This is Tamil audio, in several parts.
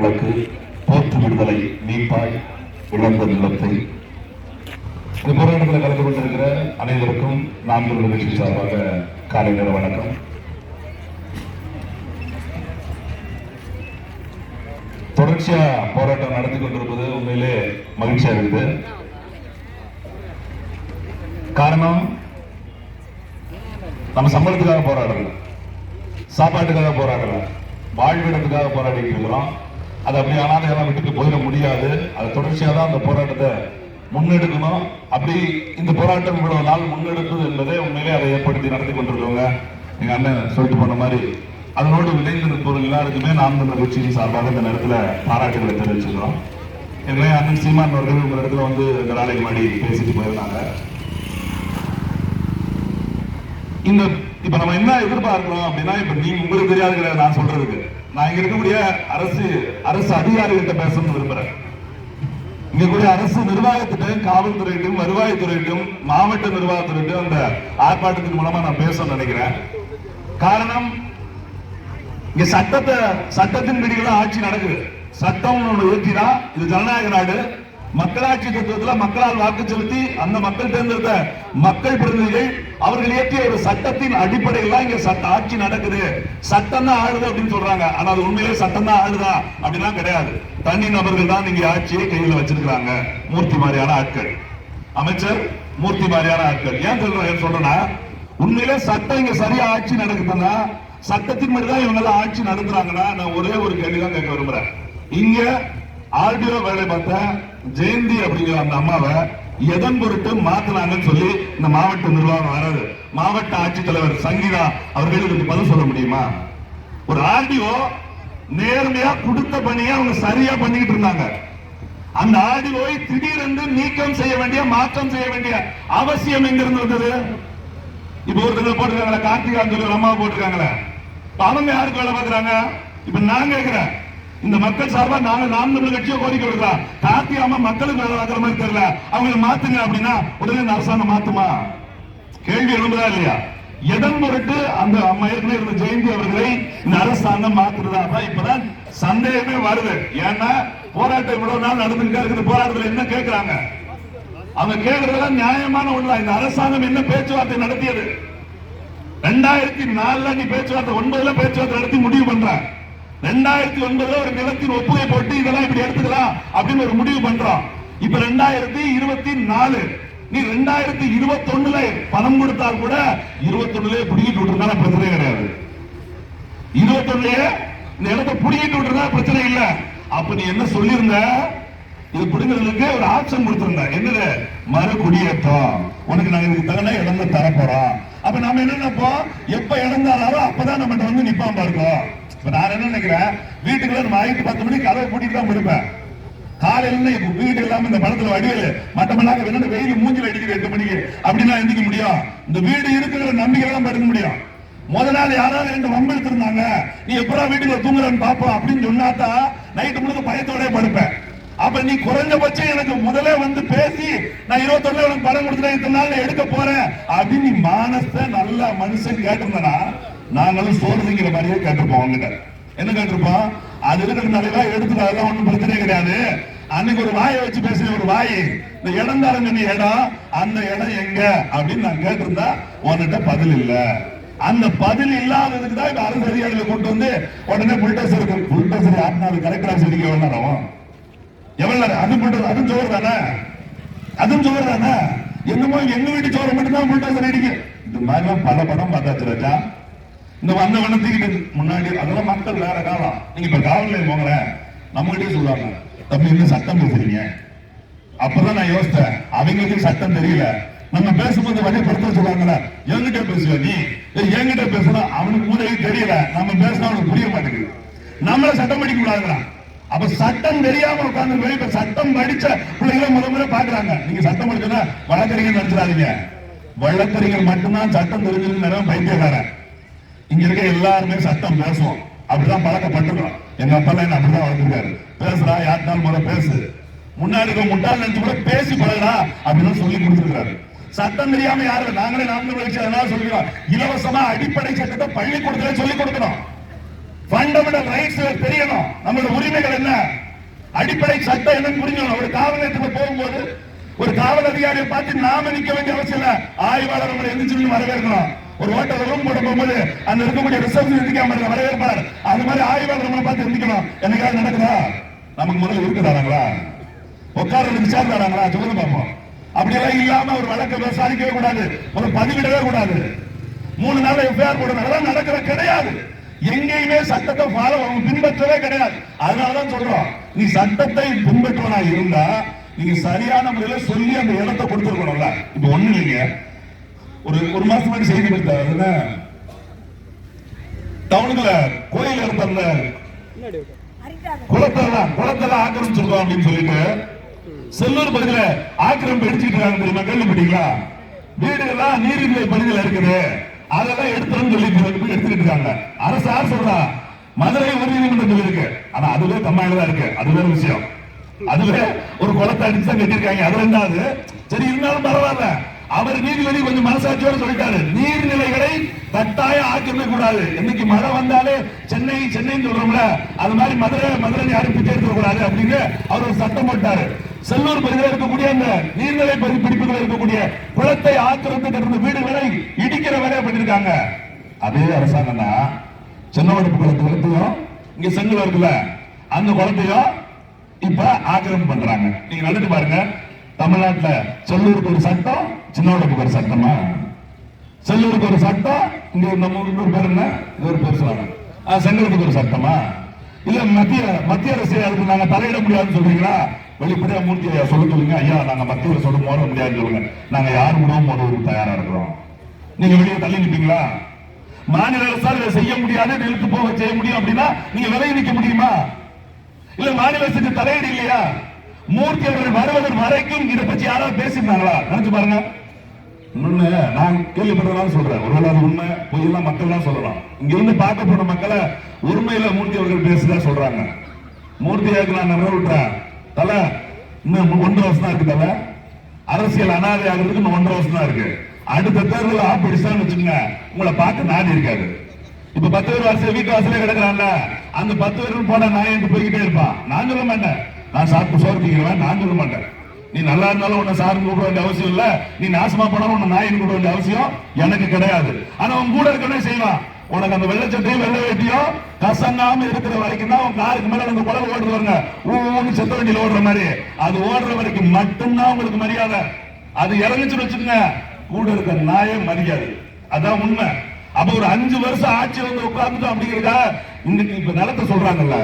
போற்று விடுதலை நீப்பாய் இழந்த நிலத்தை இந்த போராட்டத்தில் கலந்து கொண்டிருக்கிற அனைவருக்கும் நான்கு நிகழ்ச்சி சார்பாக காலை நேர வணக்கம். தொடர்ச்சியா போராட்டம் நடத்தி கொண்டிருப்பது உண்மையிலே மகிழ்ச்சியா இருக்குது. காரணம், நம்ம சம்பளத்துக்காக போராடல, சாப்பாட்டுக்காக போராடல, வாழ்விடத்துக்காக போராடிட்டு இருக்கிறோம். அது அப்படி அனாதையெல்லாம் விட்டுட்டு போயிட முடியாது. அது தொடர்ச்சியாக தான் அந்த போராட்டத்தை முன்னெடுக்கணும். அப்படி இந்த போராட்டம் இவ்வளவு நாள் முன்னெடுப்பது என்பதை உண்மையிலே அதை ஏற்படுத்தி நடத்தி கொண்டிருக்கவங்க எங்க அண்ணன் சொல்லிட்டு போன மாதிரி அதனோடு விளைந்திருப்பவர்கள் எல்லாருக்குமே நாம் தமிழர் கட்சியின் சார்பாக இந்த நேரத்தில் பாராட்டுகளை தெரிவிச்சுக்கிறோம். எனவே அண்ணன் சீமான் அவர்கள் உங்க இடத்துல வந்து இந்த நாளைக்கு முன்னாடி பேசிட்டு போயிருந்தாங்க. இந்த இப்ப நம்ம என்ன எதிர்பார்க்கிறோம் அப்படின்னா, இப்ப நீங்க உங்களுக்கு தெரியாது நான் சொல்றதுக்கு, நான் இங்க இருக்கக்கூடிய அரசு அதிகாரிகிட்ட பேசணும்னு விரும்புறேன். இங்க கூடிய அரசு நிர்வாகத்திட்டும், காவல்துறையிட்டும், வருவாய்த்துறையிட்டும், மாவட்ட நிர்வாகத்துறையிட்டும் அந்த ஆர்ப்பாட்டத்தின் மூலமா நான் பேசணும்னு நினைக்கிறேன். காரணம், இங்க சட்டத்தின் பிடிக்கலாம் ஆட்சி நடக்குது. சட்டம் ஏற்றினா இது ஜனநாயக நாடு. மக்களாட்சி தத்துவத்தில் மக்களால் வாக்கு செலுத்தி அந்த மக்கள் தேர்ந்தெடுத்த மக்கள் பிரதிநிதிகள் அவர்கள் இயற்றிய ஒரு சட்டத்தின் அடிப்படையில் இங்க சட்ட ஆட்சி நடக்குது. சட்டம் தான் ஆளுது அப்படின்னு சொல்றாங்க. ஆனா அது உண்மையிலே சட்டம் தான் ஆளுதா அப்படின்னா கிடையாது. தனி நபர்கள் தான் இங்க ஆட்சியை கையில் வச்சிருக்கிறாங்க. மூர்த்தி மாதிரியான ஆட்கள், அமைச்சர் மூர்த்தி மாதிரியான ஆட்கள். ஏன் சொல்றேன்னா, உண்மையிலே சட்டம் இங்க சரியா ஆட்சி நடக்குதுன்னா, சட்டத்தின் மாதிரிதான் இவங்க எல்லாம் ஆட்சி நடத்துறாங்கன்னா, நான் ஒரே ஒரு கேள்விதான் கேட்க விரும்புறேன். இங்க ஆர்டிஓ வேலை பார்த்த ஜெயந்தி அப்படிங்கிற அந்த அம்மாவை எதன் பொருட்டு மாத்தினாங்கன்னு சொல்லி இந்த மாவட்ட நிர்வாகம் வராது, மாவட்ட ஆட்சித்தலைவர் சங்கீதா அவர்களுக்கு பதில் சொல்ல முடியுமா? ஒரு ஆர்டிஓ நேர்மையா கொடுத்த பணியை அவங்க சரியா பண்ணிக்கிட்டு இருந்தாங்க. அந்த ஆர்டிஓவை திடீரென்று நீக்கம் செய்ய வேண்டிய, மாற்றம் செய்ய வேண்டிய அவசியம் எங்க இருந்து வந்தது? இப்ப ஒருத்தர் போட்டிருக்காங்களா, கார்த்திகா சொல்லி அம்மா போட்டிருக்காங்களே, அவங்க யாருக்கு வேலை பார்க்கறாங்க? இப்ப நான் கேட்கிறேன், இந்த மக்கள் சார்பா நாங்க நாம் தமிழர் கட்சியை கோரிக்கை விடுறோம். கார்த்திகா அம்மா மக்களுக்கு வேலை பார்க்கிற மாதிரி தெரியல, அவங்களை மாத்துங்க அப்படின்னா உடனே அரசாங்கம் மாத்துமா? கேள்வி எழும்புதா இல்லையா? எதன் பொருட்டு அந்த அம்மா ஏற்கனவே இருந்த ஜெயந்தி அவர்களை இந்த அரசாங்கம் மாத்துறதா? இப்பதான் சந்தேகமே வருது. ஏன்னா போராட்டம் இவ்வளவு நாள் நடந்துட்டு இருக்குது. போராட்டத்தில் என்ன கேட்கிறாங்க? அவங்க கேட்கறதெல்லாம் நியாயமான ஒண்ணு. இந்த அரசாங்கம் என்ன பேச்சுவார்த்தை நடத்தியது? 2004 நீ பேச்சுவார்த்தை, 9 பேச்சுவார்த்தை நடத்தி முடிவு பண்ற. 2009 ஒரு நிலத்தின் ஒப்புகை போட்டு இதெல்லாம் இப்படி எடுத்துக்கலாம் அப்படின்னு ஒரு முடிவு பண்றோம். இப்ப 2024 நீ 2021 பணம் கொடுத்தால் கூட 21 புடிக்கிட்டு விட்டுருந்தா பிரச்சனை கிடையாது. 21 இந்த இடத்தை புடிக்கிட்டு விட்டுருந்தா பிரச்சனை இல்ல. அப்ப நீ என்ன சொல்லியிருந்த? இது பிடிக்கிறதுக்கு ஒரு ஆப்ஷன் கொடுத்திருந்த. என்னது? மறு குடியேற்றம். உனக்கு நாங்க இதுக்கு தகுந்த இடம் தர போறோம். அப்ப நாம என்ன நினைப்போம்? எப்ப இடம் தராரோ அப்பதான் நம்ம வந்து நிப்பாம இருக்கோம். இப்ப நான் என்ன நினைக்கிறேன், வீட்டுக்குள்ள நம்ம 10 மணிக்கு கதவை பூட்டிட்டு தான் முடிப்பேன். காலையில வீடு இல்லாம இந்த படத்துல வடிவேலு மட்டமல்லாக வெயில் மூஞ்சில் அடிக்குது 8 மணிக்கு அப்படின்னா எந்திக்க முடியும்? இந்த வீடு இருக்கிற நம்பிக்கையில தான் படுக்க முடியும். முதல் நாள் யாராவது 2 வம்பு எடுத்திருந்தாங்க, நீ எப்படா வீட்டுக்குள்ள தூங்குறன்னு பாப்போம் அப்படின்னு சொன்னாதான் நைட்டு முழுக்க பயத்தோட படுப்பேன். அப்ப நீ குறைஞ்சபட்சம் எனக்கு முதல்ல வந்து பேசி, நான் 21 உனக்கு பணம் கொடுத்துட்டேன், இத்தனை நாள் எடுக்க போறேன் அப்படின்னு நீ மானச நல்ல மனுஷன் கேட்டிருந்தனா, நாங்களும் சோறு திங்கிற மாதிரியே கேட்டிருப்போம். அவங்கிட்ட என்ன கேட்டிருப்போம்? அது இருக்கிறதுனால எடுத்துட்டு அதெல்லாம் ஒண்ணும் பிரச்சனை கிடையாது. அன்னைக்கு ஒரு வாயை வச்சு பேசுற ஒரு வாய், இந்த இடம் தாருங்க நீ இடம், அந்த இடம் எங்க அப்படின்னு நான் கேட்டிருந்தா உன்கிட்ட பதில் இல்ல. அந்த பதில் இல்லாததுக்கு தான் இப்ப அரசு அதிகாரிகளை கொண்டு வந்து உடனே புல்டோசர் ஆட்டினாரு. கலெக்டர் ஆஃபீஸ் அடிக்க எவ்வளவு நேரம்? எவ்வளவு நேரம்? அதுவும் சோறு தானே, அதுவும் சோறு தானே. என்னமோ எங்க வீட்டு சோறு மட்டும் தான் புல்டோசர் அடிக்க. இந்த மாதிரிலாம் பல படம் பார்த்தாச்சு ராஜா. இந்த வந்த வண்ணத்துக்கு முன்னாடி அதெல்லாம் மக்கள் வேற காலம். நீங்க இப்ப காவல் நிலையம் போங்களேன், நம்ம கிட்டே சொல்லுவாங்க, தம்பி இன்னும் சட்டம் பேசுறீங்க. அப்பதான் நான் யோசித்தேன், அவங்களுக்கு சட்டம் தெரியல. நம்ம பேசும்போது வகைப்படுத்த சொல்லுவாங்கல்ல, என்கிட்ட பேசுவ நீ, என்கிட்ட பேசணும். அவனுக்கு மூளைக்கு தெரியல, நம்ம பேசினா அவனுக்கு புரிய மாட்டேங்குது. நம்மள சட்டம் படிக்க கூடாதுங்களா? அப்ப சட்டம் தெரியாம உட்கார்ந்து இப்ப சட்டம் படிச்ச பிள்ளைகளை முதல்ல பாக்குறாங்க. நீங்க சட்டம் படிச்சா வழக்கறிஞர் நினைச்சிடாதீங்க. வழக்கறிஞர் மட்டும்தான் சட்டம் தெரிஞ்சு நிறைய பைத்தியக்காரன். இங்க இருக்க எல்லாருமே சட்டம் பேசுவோம், அப்படிதான் பழக்கப்பட்டிருக்கோம். எங்க அப்பா என்ன அப்படிதான் வளர்த்துருக்காரு. பேசுறா, யாருனாலும் முதல்ல பேசு, முன்னாடி முட்டாள் நினைச்சு கூட பேசி பழகா அப்படின்னு சொல்லி கொடுத்துருக்காரு. சட்டம் தெரியாம யாரு? நாங்களே நாம் தமிழர் கட்சி அதனால சொல்லிக்கிறோம், இலவசமா அடிப்படை சட்டத்தை பள்ளிக்கூடத்துல சொல்லிக் கொடுக்கிறோம். ஃபண்டமெண்டல் ரைட்ஸ் தெரியணும். நம்மளோட உரிமைகள் என்ன, அடிப்படை சட்டம் என்னன்னு புரிஞ்சுக்கணும். ஒரு காவல் நிலையத்துக்கு போகும்போது ஒரு காவல் அதிகாரியை பார்த்து நாம நிக்க வேண்டிய அவசியம் இல்ல, ஆய்வாளர் நம்மளை எந்திரிச்சு வரவேற்கணும். ஒரு ஹோட்டல் ரூம் போட போகும்போது அந்த இருக்கக்கூடிய ரிசப்ஷன் எந்திரிக்காம வரவேற்பார். அது மாதிரி ஆய்வாளர் நம்மளை பார்த்து எந்திரிக்கணும். என்னைக்காவது நடக்குதா? நமக்கு முதல்ல இருக்கு தராங்களா, உட்கார்றதுக்கு விசாரணை தராங்களா, சொல்லுங்க பார்ப்போம். அப்படியெல்லாம் இல்லாம ஒரு வழக்கை விசாரிக்கவே கூடாது, ஒரு பதிவிடவே கூடாது, 3 நாள் எஃப்ஐஆர் போடணும். அதெல்லாம் நடக்கிற கிடையாது. எங்கேயுமே சட்டத்தை ஃபாலோ பின்பற்றவே கிடையாது. அதனாலதான் சொல்றோம், நீ சட்டத்தை பின்பற்றுவனா இருந்தா நீங்க சரியான முறையில சொல்லி அந்த இடத்தை கொடுத்துருக்கணும்ல. இப்ப ஒண்ணு இல்லைங்க, ஒரு மாசம் முன்னாடி செய்தி கொடுத்தாங்க, டவுனுக்குள்ள கோயில் இடத்துல குளத்தெல்லாம் ஆக்கிரமிச்சிருக்கோம் அப்படின்னு சொல்லிட்டு செல்லூர் பகுதியில ஆக்கிரமிப்பு எடுத்துக்கிட்டு இருக்காங்க தெரியுமா, கேள்விப்பட்டீங்களா? வீடுகள்லாம் நீர்நிலை பகுதியில் இருக்குது, அதெல்லாம் எடுத்துன்னு சொல்லி எடுத்துக்கிட்டு இருக்காங்க. அரசு யார் சொல்றா? மதுரை உயர்நீதிமன்றம் இருக்கு. ஆனா அதுவே கம்மாயில தான் இருக்கு, அது வேற விஷயம். அதுவே ஒரு குளத்தை அடிச்சு தான் கட்டிருக்காங்க, அது ரெண்டாவது. சரி, இருந்தாலும் பரவாயில்ல, அவர் நீதிபதி கொஞ்சம் மனசாட்சியோட சொல்லிட்டாரு, நீர்நிலைகளை கட்டாயம் ஆக்கிரமிக்க கூடாது. இன்னைக்கு மழை வந்தாலே சென்னை சென்னைன்னு சொல்றோம்ல, அது மாதிரி மதுரை யாரும் பிச்சை எடுக்க கூடாது அப்படின்னு அவர் ஒரு சட்டம் போட்டாரு. செல்லூர் பகுதியில் இருக்கக்கூடிய அந்த நீர்நிலை பிடிப்புகள் இருக்கக்கூடிய குளத்தை ஆக்கிரமித்து வீடுகளை இடிக்கிற வேலையை பண்ணிருக்காங்க. அதே அரசாங்கம் தான் சென்னவடப்பு குளத்தையும் இங்க செங்கல் இருக்குல்ல அந்த குளத்தையும் இப்ப ஆக்கிரமிப்பு பண்றாங்க. நீங்க நடந்து பாருங்க, தமிழ்நாட்டில் செல்லூருக்கு ஒரு சட்டம், சின்னவடப்புக்கு ஒரு சட்டமா? செல்லூருக்கு ஒரு சட்டம், இங்க நம்ம இன்னொரு பேர் என்ன, இது ஒரு பேர் சொல்றாங்க, செங்கலுக்கு ஒரு சட்டமா? இல்ல மத்திய அரசு அதுக்கு நாங்க தலையிட முடியாதுன்னு சொல்றீங்களா? வெளிப்படையா மூர்த்தி ஐயா சொல்லுங்க, ஐயா நாங்க மத்திய அரசோட மோத முடியாதுன்னு சொல்லுங்க, நாங்க யார் கூடவும் மோதுவதற்கு தயாரா இருக்கிறோம். நீங்க வெளியே தள்ளி நிப்பீங்களா? மாநில அரசால் இதை செய்ய முடியாது, நிறுத்து போக செய்ய முடியும் அப்படின்னா நீங்க விலகி நிக்க முடியுமா? இல்ல மாநில அரசுக்கு தலையீடு இல்லையா? மூர்த்தி அவர்கள் வருவதன் வரைக்கும் இதை பற்றி யாராவது பேசியிருந்தாங்களா? நினைச்சு பாருங்க. இன்னொன்னு நான் கேள்விப்பட்டதான் சொல்றேன், ஒருவேளை அது உண்மை பொய்யெல்லாம் மக்கள் தான் சொல்லலாம். இங்க இருந்து பார்க்க போன மக்களை உண்மையில மூர்த்தி அவர்கள் பேசுதான் சொல்றாங்க. மூர்த்தியாக்கு நான் நிறைய விட்டுறேன், தலை இன்னும் 1.5 வருஷம் தான் இருக்கு, தலை அரசியல் அனாதை ஆகிறதுக்கு இன்னும் 1.5 வருஷம் தான் இருக்கு. அடுத்த தேர்தல் ஆப்பிடிச்சான்னு வச்சுக்கோங்க, உங்களை பார்க்க நாடு இருக்காது. இப்ப 10 பேர் வருஷம் வீட்டு வாசலே கிடக்குறான்ல, அந்த 10 பேரும் போனா நான் போய்கிட்டே இருப்பான். நான் சொல்ல மாட்டேன், நான் சாப்பிட்டு சோர்த்திக்கிறேன், நான் சொல்ல மாட்டேன். நீ நல்லா இருந்தாலும் உன்னை சார்ந்து கூப்பிட வேண்டிய அவசியம் இல்ல, நீ நாசமா போனாலும் உன்னை நாயின் கூப்பிட வேண்டிய அவசியம் எனக்கு கிடையாது. ஆனா உன் கூட இருக்கனே செய்வான். உனக்கு அந்த வெள்ளச்சட்டையும் வெள்ள வேட்டியும் கசங்காம இருக்கிற வரைக்கும் தான் உன் காருக்கு மேல அந்த குழந்தை ஓடுது வருங்க, ஊன்னு செத்த வண்டியில் ஓடுற மாதிரி, அது ஓடுற வரைக்கும் மட்டும்தான் உங்களுக்கு மரியாதை. அது இறங்குச்சுன்னு வச்சுக்கோங்க, கூட இருக்க நாயே மதிக்காது. அதான் உண்மை. அப்ப ஒரு 5 வருஷம் ஆட்சி வந்து உட்கார்ந்துட்டோம் அப்படிங்கிறதா இன்னைக்கு இப்ப நிலத்தை சொல்றாங்கல்ல,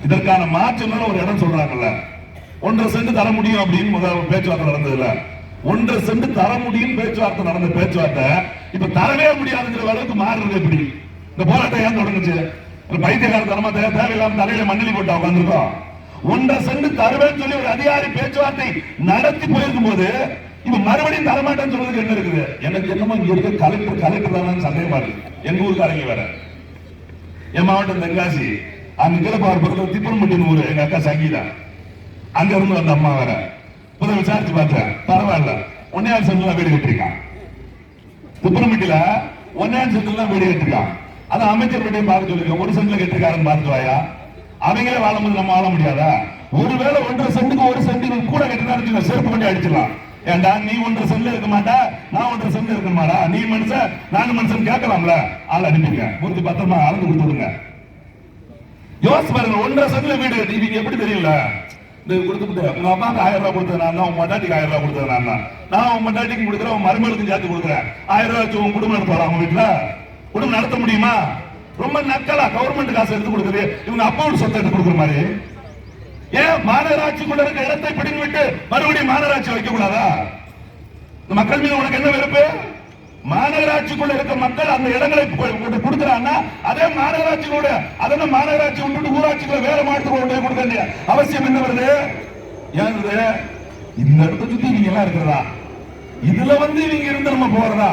இதற்கான மாற்று ஒரு இடம் சொல்றாங்கல்ல, 1.5 சென்ட் தர முடியும் அப்படின்னு முதல் பேச்சுவார்த்தை நடந்ததுல, 1.5 சென்ட் தர முடியும் பேச்சுவார்த்தை நடந்த பேச்சுவார்த்தை இப்ப தரவே முடியாதுங்கிற அளவுக்கு மாறுறது எப்படி? இந்த போராட்டம் ஏன் தொடங்குச்சு? பைத்தியகாரத்தனமா தேவையில்லாம தலையில மண்ணலி போட்டு உட்காந்துருக்கோம். 1.5 சென்ட் தருவேன்னு சொல்லி ஒரு அதிகாரி பேச்சுவார்த்தை நடத்தி போயிருக்கும் போது இப்ப மறுபடியும் தரமாட்டேன்னு சொல்றதுக்கு என்ன இருக்குது? எனக்கு என்னமோ இங்க இருக்க கலெக்டர் தான் சந்தேகமா இருக்கு. எங்க ஊருக்காரங்க வேற, என் மாவட்டம் தென்காசி, அங்க கீழப்பாறு பக்கத்துல திப்பன்பட்டின்னு ஊரு, எங்க அக்கா சங்கீதா, அங்க இருந்து வந்த அம்மா வேற. இப்பதான் விசாரிச்சு பார்த்தேன், பரவாயில்ல, 1.5 சென்ட்லாம் வீடு கட்டிருக்கான். திப்பன்பட்டியில 1.5 சென்ட்லாம் வீடு கட்டிருக்கான். அதான் அமைச்சர் வீட்டையும் பார்க்க சொல்லிருக்கேன், 1 சென்ட்ல கட்டிருக்காருன்னு பார்த்துட்டு வாயா. அவங்களே வாழும்போது நம்ம வாழ முடியாதா? ஒருவேளை 1.5 சென்ட்டுக்கு 1 சென்ட் கூட கட்டினா செருப்பு கொண்டு அடிச்சிடலாம். ஏண்டா நீ 1.5 சென்ட்ல இருக்க மாட்டா, நான் 1.5 சென்ட்ல இருக்க மாட்டா, நீ மனுஷன் நானும் மனுஷன் கேட்கலாம்ல, ஆள் அனுப்பிங்க, மூர்த்தி பத்திரமா அளந்து கொடுத்து விடுங்க. யோசிச்சு பாருங்க, 1.5 சென்ட்ல வீடு நீங்க எப்படி தெரியல? இந்த கொடுத்துட்டு உங்க அம்மாவுக்கு 1000 ரூபாய் கொடுத்தது நான் தான், உங்க மண்டாட்டிக்கு 1000 ரூபாய் கொடுத்தது நான் தான். நான் உங்க மண்டாட்டிக்கு கொடுக்குறேன், உங்க மருமகளுக்கு சேர்த்து கொடுக்குறேன். 1000 ரூபாய் வச்சு உங்க குடும்பம் நடத்தலாம். உங்க வீட்டுல குடும்பம் நடத்த முடியுமா? ரொம்ப நக்கலா கவர்மெண்ட் காசு எடுத்து கொடுக்குது, இவங்க அப்பாவோட சொத்தை எடுத்து கொடுக்குற மாதிரி. ஏன் மாநகராட்சிக்குள்ள இருக்க இடத்தை பிடிங்க விட்டு மறுபடியும் மாநகராட்சி வைக்க கூடாதா? இந்த மக்கள் மீது உனக்கு என்ன வெறுப்பு? மாநகராட்சிக்குள்ள இருக்க மக்கள் அந்த இடங்களை கொடுக்கிறாங்க, அதே மாநகராட்சி கூட அதனால மாநகராட்சி விட்டுட்டு ஊராட்சிக்குள்ள வேற மாவட்டத்துக்கு கொண்டு கொடுக்க வேண்டிய அவசியம் என்ன வருது? ஏன் இந்த இடத்தை சுத்தி நீங்க எல்லாம் இருக்கிறதா? இதுல நீங்க இருந்து நம்ம போறதா?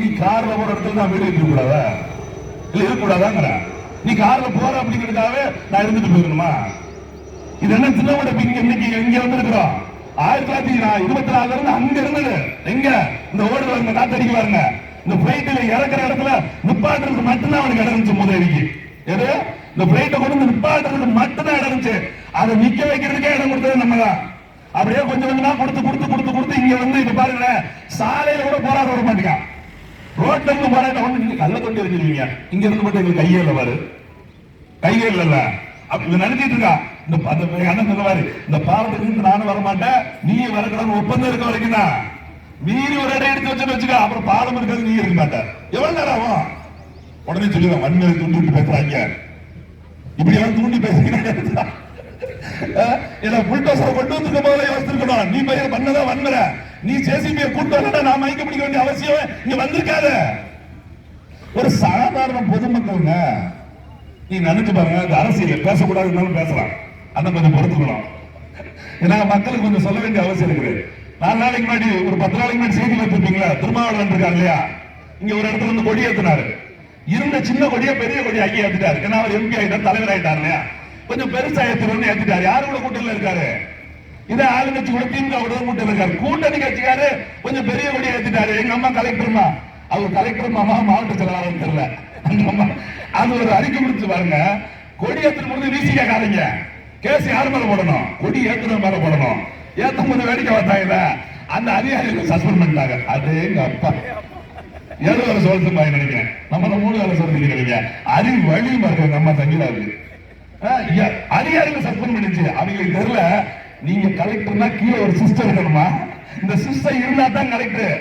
நீ கார்ல போற இடத்துல தான் வீடு இருக்க கூடாதா? இல்ல இருக்கக்கூடாதாங்கிற, நீ கார்ல போற அப்படிங்கிறதுக்காகவே நான் இருந்துட்டு போயிருணுமா? இது என்ன சின்ன இன்னைக்கு இங்க வந்திருக்கிறோம். 1924 இருந்து அங்க இருந்தது எங்க இந்த ஓடுல இந்த காத்தடிக்கு பாருங்க, இந்த பிளைட்ல இறக்குற இடத்துல நிப்பாட்டுறதுக்கு மட்டும்தான் அவனுக்கு இடம் இருந்துச்சு முதலிக்கு. எது இந்த பிளைட்டை கொண்டு வந்து நிப்பாட்டுறதுக்கு மட்டும்தான் இடம் இருந்துச்சு. அதை நிக்க வைக்கிறதுக்கே இடம் கொடுத்தது நம்ம தான். அப்படியே கொஞ்சம் கொஞ்சமா கொடுத்து இங்க வந்து இப்ப பாருங்க, சாலையில கூட போராட விட மாட்டீங்க. ரோட்ல இருந்து போராட்டம் வந்து நீங்க கல்ல கொண்டு வச்சிருக்கீங்க. இங்க இருந்து மட்டும் எங்களுக்கு கையே இல்ல பாரு, கையே இல்ல. இதை நினைச்சிட்டு இருக்கா இந்த அண்ணன் சொல்லுவாரு, இந்த பாலத்துக்கு நானும் வரமாட்டேன், நீ வரக்கூடாது ஒப்பந்தம் இருக்க வரைக்கும் தான். மீறி ஒரு இடம் எடுத்து வச்சுன்னு வச்சுக்க, அப்புறம் பாலம் இருக்கிறது நீ இருக்க மாட்ட. எவ்வளவு நேரம் ஆகும்? உடனே சொல்லுவேன், வன்முறை தூண்டி பேசுறாங்க, இப்படி எல்லாம் தூண்டி பேசுறீங்க. புல்டோசரை கொண்டு வந்துருக்க போல யோசிச்சிருக்கணும். நீ பையன் பண்ணதான் வன்முறை, நீ ஜேசிபியை கூட்டு வரல, நான் மயக்க பிடிக்க வேண்டிய அவசியம் இங்க வந்திருக்காது. ஒரு சாதாரண பொதுமக்கள் நீ நினைச்சு பாருங்க, இந்த அரசியல் பேசக்கூடாதுன்னு பேசலாம், அந்த கொஞ்சம் பொறுத்துக்கணும். ஏன்னா மக்களுக்கு கொஞ்சம் சொல்ல வேண்டிய அவசியம் இருக்குது. 4 நாளைக்கு முன்னாடி ஒரு 10 நாளைக்கு முன்னாடி செய்தி வச்சிருப்பீங்களா, திருமாவளவன் இருக்காரு இல்லையா, இங்க ஒரு இடத்துல வந்து கொடி ஏத்தினாரு. இருந்த சின்ன கொடியை பெரிய கொடி ஆக்கி ஏத்திட்டாரு. ஏன்னா அவர் எம்பி ஆயிட்டார், தலைவர் ஆயிட்டார் இல்லையா, கொஞ்சம் பெருசா ஏத்துறோம்னு ஏத்திட்டாரு. யாரு கூட கூட்டத்தில் இருக்காரு? இதை ஆளுங்கட்சி கூட திமுக கூட கூட்டத்தில் இருக்காரு. கூட்டணி கட்சிக்காரு கொஞ்சம் பெரிய கொடியை ஏத்திட்டாரு. எங்க அம்மா கலெக்டர்மா, அவர் கலெக்டர் மாமா மாவட்ட செயலாளர் தெரியல, அது ஒரு அறிக்கை கொடுத்து பாருங்க. கொடி ஏத்துற பொழுது வீசி கேட்காதீங்க, கேஸ் யார் மேல போடணும்? கொடி ஏத்துற மேல போடணும். ஏத்தும் போது வேடிக்கை பார்த்தாங்கல்ல, அந்த அதிகாரிகள் சஸ்பெண்ட் பண்ணிட்டாங்க. அதே எங்க அப்பா 7 வேலை சொல்லுமா நினைக்கிறேன், நம்ம 3 வேலை சொல்லிக்கிறீங்க. அறிவு வழி மறுக்க நம்ம தங்கிடாது அதிகாரிகள் சஸ்பெண்ட் பண்ணிச்சு. அவங்களுக்கு தெரியல, நீங்க கலெக்டர்னா கீழே ஒரு சிஸ்டர் இருக்கணுமா, இந்த சிஸ்டர் இருந்தா தான் கலெக்டர்.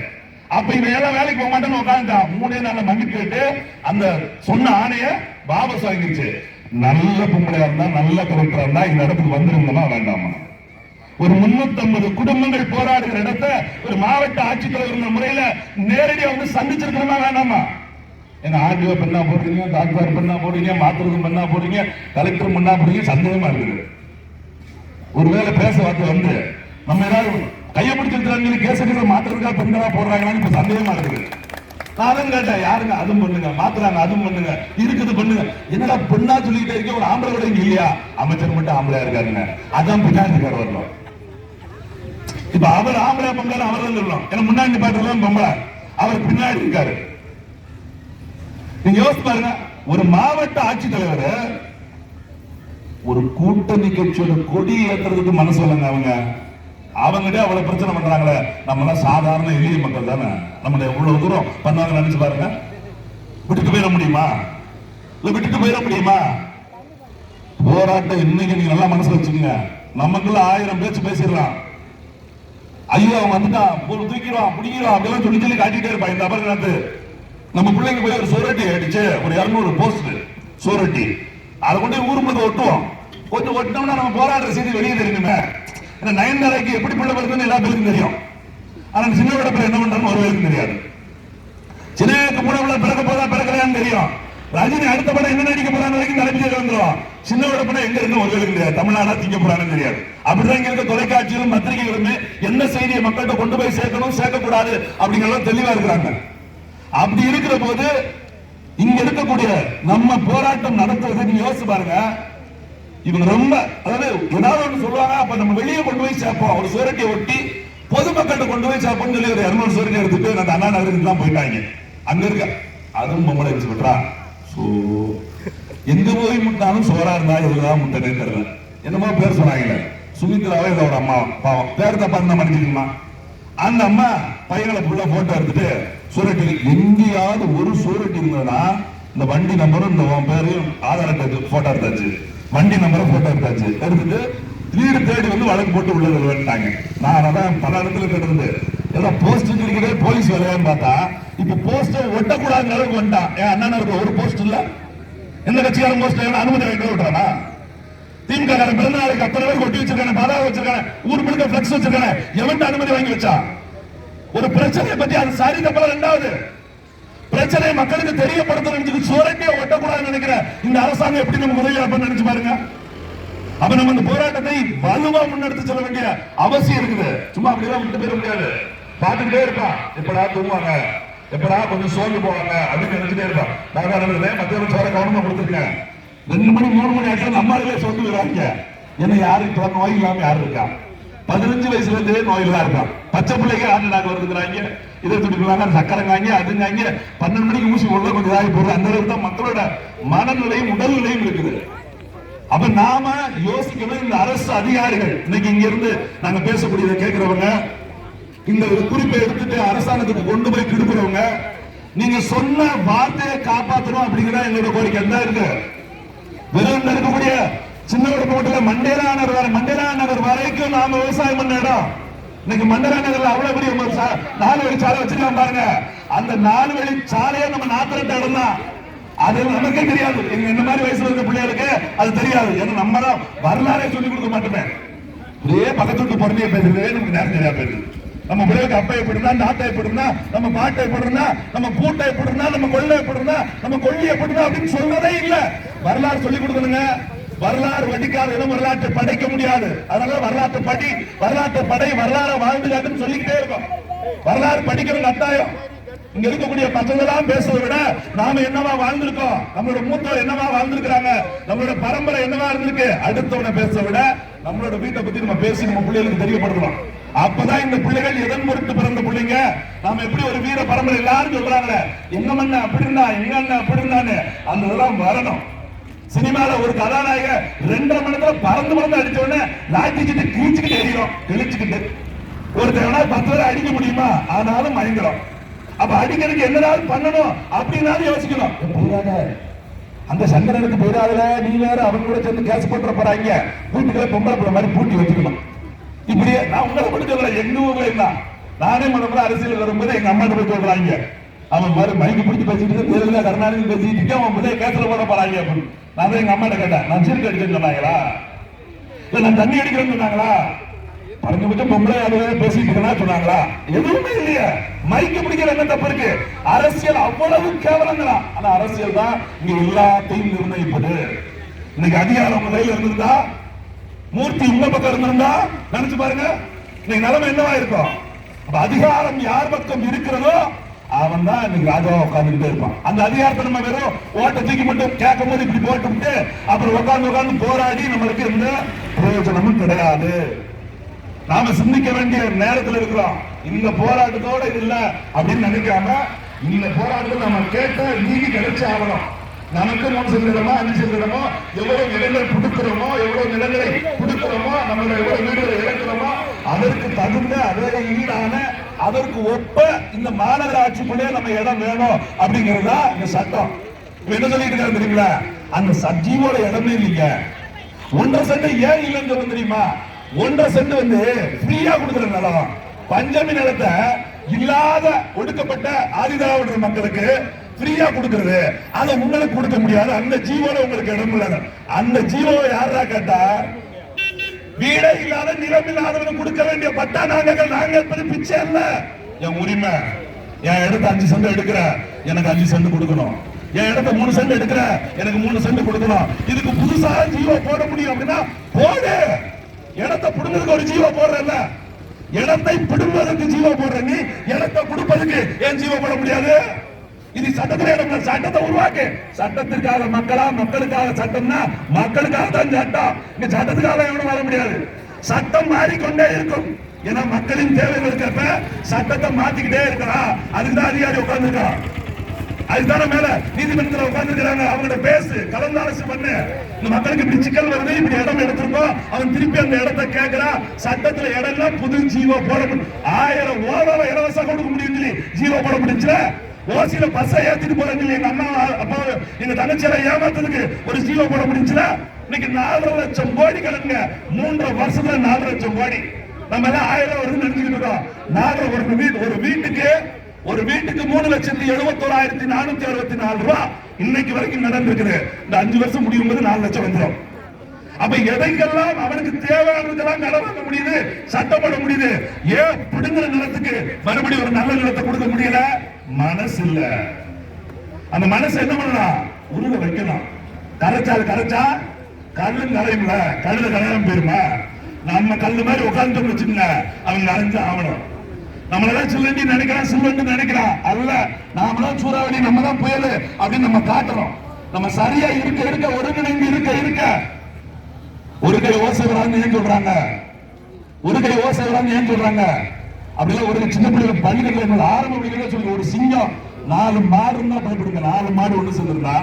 அப்ப இவன் எல்லாம் வேலைக்கு போக மாட்டேன்னு உட்காந்துட்டான். 3 நாள்ல மன்னிப்பு கேட்டு அந்த சொன்ன ஆணைய வாபஸ் வாங்கிடுச்சு. நல்ல பொம்பளையா இருந்தா, நல்ல கலெக்டரா இருந்தா இந்த இடத்துக்கு வந்திருந்தோமா வேண்டாமா? ஒரு 350 குடும்பங்கள் போராடுகிற இடத்த ஒரு மாவட்ட ஆட்சித்தலைவர் முறையில நேரடியா வந்து சந்திச்சிருக்கணுமா வேண்டாமா? எங்க ஆர்டிஓ பண்ணா போடுறீங்க, தாக்குவார் பண்ணா போடுறீங்க, மாத்திரம் பண்ணா போடுறீங்க, கலெக்டர் பண்ணா போடுறீங்க. சந்தேகமா இருக்குது. ஒருவேளை பேச வார்த்தை வந்து நம்ம ஏதாவது கையை பிடிச்சிருக்காங்க கேச மாத்திரத்துக்காக பெண்களா போடுறாங்களான்னு இப்ப சந்தேகமா இருக்குது. நான் கேட்டேன், யாருங்க அதுவும் பண்ணுங்க, மாத்துறாங்க அதுவும் பண்ணுங்க, இருக்குது பண்ணுங்க. என்னடா பெண்ணா சொல்லிட்டே இருக்க, ஒரு ஆம்பளை கூட இங்க இல்லையா? அமைச்சர் மட்டும் ஆம்பளையா இருக்காருங்க, அதான் பின்னாடி இருக்காரு வரணும். இப்ப அவர் ஆம்பளை பொம்பளை அவர் தான் சொல்லணும். ஏன்னா முன்னாடி பாட்டுலாம் பொம்பளை, அவர் பின்னாடி இருக்காரு. நீங்க யோசிச்சு பாருங்க, ஒரு மாவட்ட ஆட்சித்தலைவர் ஒரு கூட்டணி கட்சியோட கொடி ஏற்றுறதுக்கு மனசு இல்லைங்க. அவங்ககிட்ட அவ்வளவு பிரச்சனை பண்றாங்களே, நம்ம எல்லாம் சாதாரண எளிய மக்கள் தானே, நம்ம எவ்வளவு தூரம் பண்ணாங்க நினைச்சு பாருங்க. விட்டுட்டு போயிட முடியுமா? இல்ல விட்டுட்டு போயிட முடியுமா? போராட்டம் இன்னைக்கு நீங்க நல்லா மனசுல வச்சுக்கோங்க. நமக்குள்ள 1000 பேச்சு பேசிடலாம். ஐயோ அவன் வந்துட்டா தூக்கிடுவான் பிடிக்கிறான் அப்படிலாம் சொல்லி காட்டிட்டே இருப்பான். இந்த அபர்ணத்து நம்ம பிள்ளைங்க போய் ஒரு சோரட்டி அடிச்சு ஒரு 200 போஸ்ட் சோரட்டி அதை கொண்டு ஊர் முழுக்க ஒட்டுவோம். கொஞ்சம் ஒட்டினோம்னா நம்ம போராடுற செய்தி வெளியே தெரியுமே. நயன்தாராக்கு எப்படி பிள்ளை பிறகுன்னு எல்லா பேருக்கும் தெரியும். ஆனா சின்ன விடப்பில் என்ன பண்றான்னு ஒரு பேருக்கும் தெரியாது. சின்ன மூணு பிறக்க போதா பிறக்கலையான்னு தெரியும். ரஜினி அடுத்த படம் என்ன நடிக்க போறான்னு வரைக்கும் தலைமையில் வந்துடும். சின்ன விடப்பில் எங்க இருந்து ஒரு பேருக்கு தெரியாது. தமிழ்நாடா திங்க போறான்னு தெரியாது. அப்படிதான் இங்க இருக்க தொலைக்காட்சிகளும் பத்திரிகைகளுமே என்ன செய்தியை மக்கள்கிட்ட கொண்டு போய் சேர்க்கணும் சேர்க்கக்கூடாது அப்படிங்கறத தெளிவா இருக்கிறாங்க. அப்படி இருக்கிற போது இங்க இருக்கக்கூடிய நம்ம போராட்டம் நடத்துறது நீங்க யோசிச்சு பாருங்க. இவங்க ரொம்ப அதாவது ஏதாவது ஒன்று சொல்லுவாங்க, அப்ப நம்ம வெளியே கொண்டு போய் சேர்ப்போம். ஒரு சோரட்டியை ஒட்டி பொதுமக்கள்கிட்ட கொண்டு போய் சேர்ப்போம்னு சொல்லி ஒரு 200 சோரட்டி எடுத்துட்டு அந்த அண்ணா நகருக்கு தான் போயிட்டாங்க. அங்க இருக்க அதுவும் பொம்பளை வச்சு விட்டுறா. எங்க போய் முட்டாலும் சோறா இருந்தா எதுதான் முட்டை தெரியல. என்னமோ பேர் சொன்னாங்க சுமித்ராவே இதோட அம்மா பாவம் பேர் தப்பா இருந்தா மன்னிச்சுக்கணுமா. அந்த அம்மா பையனை ஃபுல்லா போட்டோ எடுத்துட்டு சூரட்டி எங்கேயாவது ஒரு சூரட்டி இருந்ததுன்னா இந்த வண்டி நம்பரும் இந்த பேரையும் ஆதார் அட்டை போட்டோ எடுத்தாச்சு, வண்டி நம்பரை போட்டோ எடுத்தாச்சு, எடுத்துட்டு வீடு தேடி வந்து வழக்கு போட்டு உள்ள வந்துட்டாங்க. நான் அதான் பல இடத்துல கேட்டு ஏதோ போஸ்ட் இருக்கிறதே போலீஸ் வேலையான்னு பார்த்தா இப்ப போஸ்டர் ஒட்டக்கூடாத அளவுக்கு வந்துட்டான். என் அண்ணா இருக்க ஒரு போஸ்ட் இல்ல, எந்த கட்சிக்காரன் போஸ்டர் அனுமதி வாங்கிட்டு விட்டுறானா? திமுக பிறந்த நாளைக்கு அத்தனை பேர் ஒட்டி வச்சிருக்காங்க, பதாக வச்சிருக்காங்க, ஊர் முழுக்க பிளக்ஸ் வச்சிருக்காங்க. எவன்ட்டு அனுமதி வாங்கி வச்சா? ஒரு பிரச்சனையை பத்தி அது சரி தப்பல. 2வது பிரச்சனை மக்களுக்கு தெரியப்படுத்தணும். சோரட்டியை ஒட்டக்கூடாதுன்னு நினைக்கிற இந்த அரசாங்கம் எப்படி நம்ம உதவி நினைச்சு பாருங்க. அப்ப நம்ம இந்த போராட்டத்தை வலுவா முன்னெடுத்து செல்ல வேண்டிய அவசியம் இருக்குது. சும்மா அப்படிதான் விட்டு போயிட முடியாது. பார்த்துக்கிட்டே இருப்பான், எப்படா தூங்குவாங்க, எப்படா கொஞ்சம் சோர்ந்து போவாங்க அப்படின்னு நினைச்சுட்டே இருப்பான். நான் மத்திய சோற கவனமா கொடுத்துருக்கேன். 2 மணி 3 மணி ஆட்கள் நம்மளே சோர்ந்து விடுறாங்க. ஏன்னா யாரு இப்ப நோய் இல்லாம யாரு இருக்கா? 15 வயசுல இருந்தே நோயில தான் இருக்கான். பச்சை பிள்ளைங்க ஹார்ட் அட்டாக் வருதுங்கிறாங்க, இதை துடிக்கிறாங்க, சக்கரைங்காங்க, அதுங்காங்க. 12 மணிக்கு ஊசி போடல கொஞ்சம் இதாகி போடுறது. அந்த அளவுக்கு தான் மக்களோட மனநிலையும் உடல் நிலையும் இருக்குது. அப்ப நாம யோசிக்கணும். இந்த அரசு அதிகாரிகள் இன்னைக்கு இங்க இருந்து நாங்க பேசக்கூடியதை கேட்கிறவங்க, இந்த ஒரு குறிப்பை எடுத்துட்டு அரசாங்கத்துக்கு கொண்டு போய் கொடுக்கிறவங்க, நீங்க சொன்ன வார்த்தையை காப்பாற்றணும் அப்படிங்கிற எங்களோட கோரிக்கை தான் இருக்கு. வெறும் இருக்கக்கூடிய சின்ன மாவட்டத்தில் மண்டேலா நகர் வரைக்கும் நாம விவசாயம் பண்ண இடம். இன்னைக்கு மண்டேலா நகர்ல அவ்வளவு பெரிய 4 வழி சாலை வச்சிருக்காங்க பாருங்க. அந்த 4 வழி சாலையை நம்ம 42 இடம் தான். அது நமக்கே தெரியாது. எங்க இந்த மாதிரி வயசுல இருக்க பிள்ளைகளுக்கு அது தெரியாது. ஏன்னா நம்ம தான் வரலாறே சொல்லிக் கொடுக்க மாட்டோமே. ஒரே பக்கத்து விட்டு பொறுமையை பேசுறதே நமக்கு நேரம் தெரியா போயிருது. நம்ம பிள்ளைக்கு அப்பா எப்படி இருந்தா, நாட்டை எப்படி இருந்தா, நம்ம பாட்டை எப்படி இருந்தா, நம்ம பூட்டை எப்படி இருந்தா, நம்ம கொள்ளை எப்படி இருந்தா, நம்ம கொள்ளி எப்படி இருந்தா அப்படின்னு சொல்றதே இல்ல. வரலாறு சொல்லிக் கொடுக்கணுங்க. வரலாறு வடிக்காத இடம் வரலாற்றை படைக்க முடியாது. அதனால வரலாற்று படி, வரலாற்று படை, வரலாறு வாழ்ந்து காட்டுன்னு சொல்லிக்கிட்டே இருக்கோம். வரலாறு படிக்கிறது கட்டாயம். இங்க இருக்கக்கூடிய பசங்களாம் பேசுவதை விட நாம என்னவா வாழ்ந்திருக்கோம், நம்மளோட மூத்தோர் என்னவா வாழ்ந்திருக்கிறாங்க, நம்மளோட பரம்பரை என்னவா இருந்திருக்கு, அடுத்தவனை பேசுவதை விட நம்மளோட வீட்டை பத்தி நம்ம பேசி நம்ம பிள்ளைகளுக்கு தெரியப்படுத்தலாம். அப்பதான் இந்த பிள்ளைகள் எதன் பொருட்டு பிறந்த பிள்ளைங்க, நாம எப்படி ஒரு வீர பரம்பரை எல்லாரும் சொல்றாங்க, எங்க மண்ண அப்படி இருந்தா, எங்க அண்ணன் அப்படி இருந்தான்னு அந்த இதெல்லாம் வரணும். சினிமால ஒரு கதாநாயகர் 2.5 மணி நேரம் பறந்து அடிச்ச உடனே லாட்டிக்கிட்டு கீச்சுக்கிட்டு எறிகிறோம், தெளிச்சுக்கிட்டு. ஒருத்தர் 10 பேரை அடிக்க முடியுமா? ஆனாலும் மயங்கரம். அப்ப அடிக்கிறதுக்கு என்னதான் பண்ணணும் அப்படின்னாலும் யோசிக்கணும். அந்த சங்கரனுக்கு போயிடாதுல, நீ வேற அவங்க கூட சேர்ந்து கேஸ் போட்டு போறாங்க, வீட்டுக்குள்ள பொம்பளை பிள்ளை மாதிரி பூட்டி வச்சுக்கணும். இப்படியே நான் உங்களை மட்டும் சொல்றேன். எங்க ஊர்ல இருந்தா நானே முதல்ல அரசியல் வரும்போது எங்க அம்மா போய் சொல்றாங்க, அவன் மாதிரி மைக்கு பிடிச்சி பேசிட்டு தேர்தல கருணாநிதி பேசிட்டு அவன் முதல்ல கேஸ்ல போட போறாங்க அப்படின்னு. நான் எங்க அம்மா கேட்டேன், நான் சிறுக்கு அடிக்கிறேன்னு சொன்னாங்களா, இல்ல நான் தண்ணி அடிக்கிறேன்னு சொன்னாங்களா, பரஞ்சபட்சம் பொம்பளை பேசிட்டு இருக்கா சொன்னாங்களா? எதுவுமே இல்லையா. மைக்கு பிடிக்கிற என்ன தப்பு இருக்கு? அரசியல் அவ்வளவு கேவலங்களா? ஆனா அரசியல் தான் இங்க எல்லாத்தையும் நிர்ணயிப்பது. இன்னைக்கு அதிகாரம் உங்க கையில இருந்திருந்தா, மூர்த்தி உங்க பக்கம் இருந்திருந்தா நினைச்சு பாருங்க, இன்னைக்கு நிலைமை என்னவா இருக்கும். அப்ப அதிகாரம் யார் பக்கம் இருக்கிறதோ அவன் தான் இன்னைக்கு ராஜாவா உட்கார்ந்துட்டே இருப்பான். அந்த அதிகாரத்தை நம்ம வெறும் ஓட்ட தூக்கி மட்டும் கேட்கும் போது இப்படி போட்டு அப்புறம் உட்கார்ந்து போராடி நம்மளுக்கு எந்த பிரயோஜனமும் கிடையாது. நாம சிந்திக்க வேண்டிய நேரத்தில் இருக்கிறோம். இந்த போராட்டத்தோட இது இல்ல அப்படின்னு நினைக்காம, இந்த போராட்டத்தில் நம்ம கேட்ட நீதி கிடைச்சே ஆகணும். நமக்கு 3 சென்ட் இடமோ 5 சென்ட் இடமோ எவ்வளவு நிலங்களை புடுக்கிறோமோ, எவ்வளவு நிலங்களை புடுக்கிறோமோ, நம்மளோட எவ்வளவு வீடுகளை இழக்கிறோமோ அதற்கு தகுந்த அதற்கு ஈடான அதற்கு ஒப்ப இந்த மாநகராட்சிக்குள்ளே நம்ம இடம் வேணும் அப்படிங்கிறதா இந்த சட்டம். என்ன சொல்லிட்டு இருக்காங்க தெரியுங்களா? அந்த சஜீவோட இடமே இல்லைங்க. 1.5 சென்ட் ஏன் இல்லைன்னு சொல்ல தெரியுமா? 1.5 சென்ட் ஃப்ரீயா கொடுக்குற நிலம். பஞ்சமி நிலத்தை இல்லாத ஒடுக்கப்பட்ட ஆதிதிராவிடர் மக்களுக்கு ஃப்ரீயா கொடுக்கிறது. அதை உங்களுக்கு கொடுக்க முடியாது. அந்த ஜீவோல உங்களுக்கு இடம் இல்ல. அந்த ஜீவோவை யாரா கேட்டா, வீடே இல்லாத நிலம் இல்லாதவனுக்கு கொடுக்க வேண்டிய பட்டா நாங்கள் பிச்சை இல்ல, என் உரிமை. என் இடத்த 5 சென்ட் எடுக்கிற எனக்கு 5 சென்ட் கொடுக்கணும். என் இடத்த 3 சென்ட் எடுக்கிற எனக்கு 3 சென்ட் கொடுக்கணும். இதுக்கு புதுசா ஜீவோ போட முடியும் அப்படின்னா போடு. இடத்தை பிடுங்கிறதுக்கு ஒரு ஜீவோ போடுறல, இடத்தை பிடுங்குவதற்கு ஜீவோ போடுற நீ இடத்தை கொடுப்பதற்கு ஏன் ஜீவோ போட முடியாது? இது சட்டத்தில் இடம். சட்டத்தை உருவாக்கு. சட்டத்திற்காக மக்களா, மக்களுக்காக சட்டம்னா மக்களுக்காக தான் சட்டம். இந்த சட்டத்துக்காக எவனும் வர முடியாது. சட்டம் மாறிக்கொண்டே இருக்கும். ஏன்னா மக்களின் தேவைகள் இருக்கிறப்ப சட்டத்தை மாத்திக்கிட்டே இருக்கிறான். அதுக்குதான் அதிகாரி உட்கார்ந்துருக்கான். அதுதான மேல நீதிமன்றத்தில் உட்கார்ந்து இருக்கிறாங்க. அவங்கள்ட்ட பேசு, கலந்தாலோசனை பண்ணு. இந்த மக்களுக்கு இப்படி சிக்கல் வருது, இப்படி இடம் எடுத்திருக்கோம், அவன் திருப்பி அந்த இடத்தை கேட்கிறான். சட்டத்துல இடம் எல்லாம் புது ஜீவோ போட முடியும். 1000 ஓடாவை இலவசம் கொடுக்க முடியும் சொல்லி ஜீவோ போட முடிஞ்சுல. ஓசியில பஸ்ஸை ஏத்திட்டு போறேன்னு எங்க அம்மா அப்பா எங்க தங்கச்சியில ஏமாத்துறதுக்கு ஒரு ஜீவோ போட முடிஞ்சுல. இன்னைக்கு 4 லட்சம் கோடி கடனுங்க. 3 வருஷத்துல 4 லட்சம் கோடி. நம்ம எல்லாம் 1000 வருது நினைச்சுக்கிட்டு இருக்கோம். ஒரு வீட்டுக்கு 3,71,464 ரூபாய் இன்னைக்கு வரைக்கும் நடந்திருக்குது. இந்த 5 வருஷம் முடியும் போது 4 லட்சம் வந்துடும். அப்ப எதைக்கெல்லாம் அவனுக்கு தேவையானதெல்லாம் கடன் வாங்க முடியுது, சட்டம் போட முடியுது. ஏன் பிடுங்குற நிலத்துக்கு மறுபடியும் ஒரு நல்ல நிலத்தை கொடுக்க முடியல? மனசு இல்ல. அந்த மனசு என்ன பண்ணலாம்? உருக வைக்கணும். கரைச்சா கல்லும் கரையும்ல, கல்லுல கரையாம போயிருமா? நம்ம கல்லு மாதிரி உட்கார்ந்து வச்சுங்க, அவன் கரைஞ்சு ஆகணும். நம்மளதான் சில்லண்டி நினைக்கிறான், சில்லண்டு நினைக்கிறான் அல்ல. நாமதான் சூறாவளி, நம்ம தான் புயல் அப்படின்னு நம்ம காட்டுறோம். நம்ம சரியா இருக்க ஒருங்கிணைந்து இருக்க ஒரு கை ஓசை வரான்னு சொல்றாங்க. ஒரு கை ஓசை வராங்க ஏன் சொல்றாங்க அப்படிலாம் ஒரு சின்ன பிள்ளைகள் பள்ளிகள் ஆரம்ப பள்ளிகள் சொல்லி ஒரு சிங்கம் 4 மாடு தான் பயப்படுங்க 4 மாடு ஒண்ணு சேர்ந்துருந்தா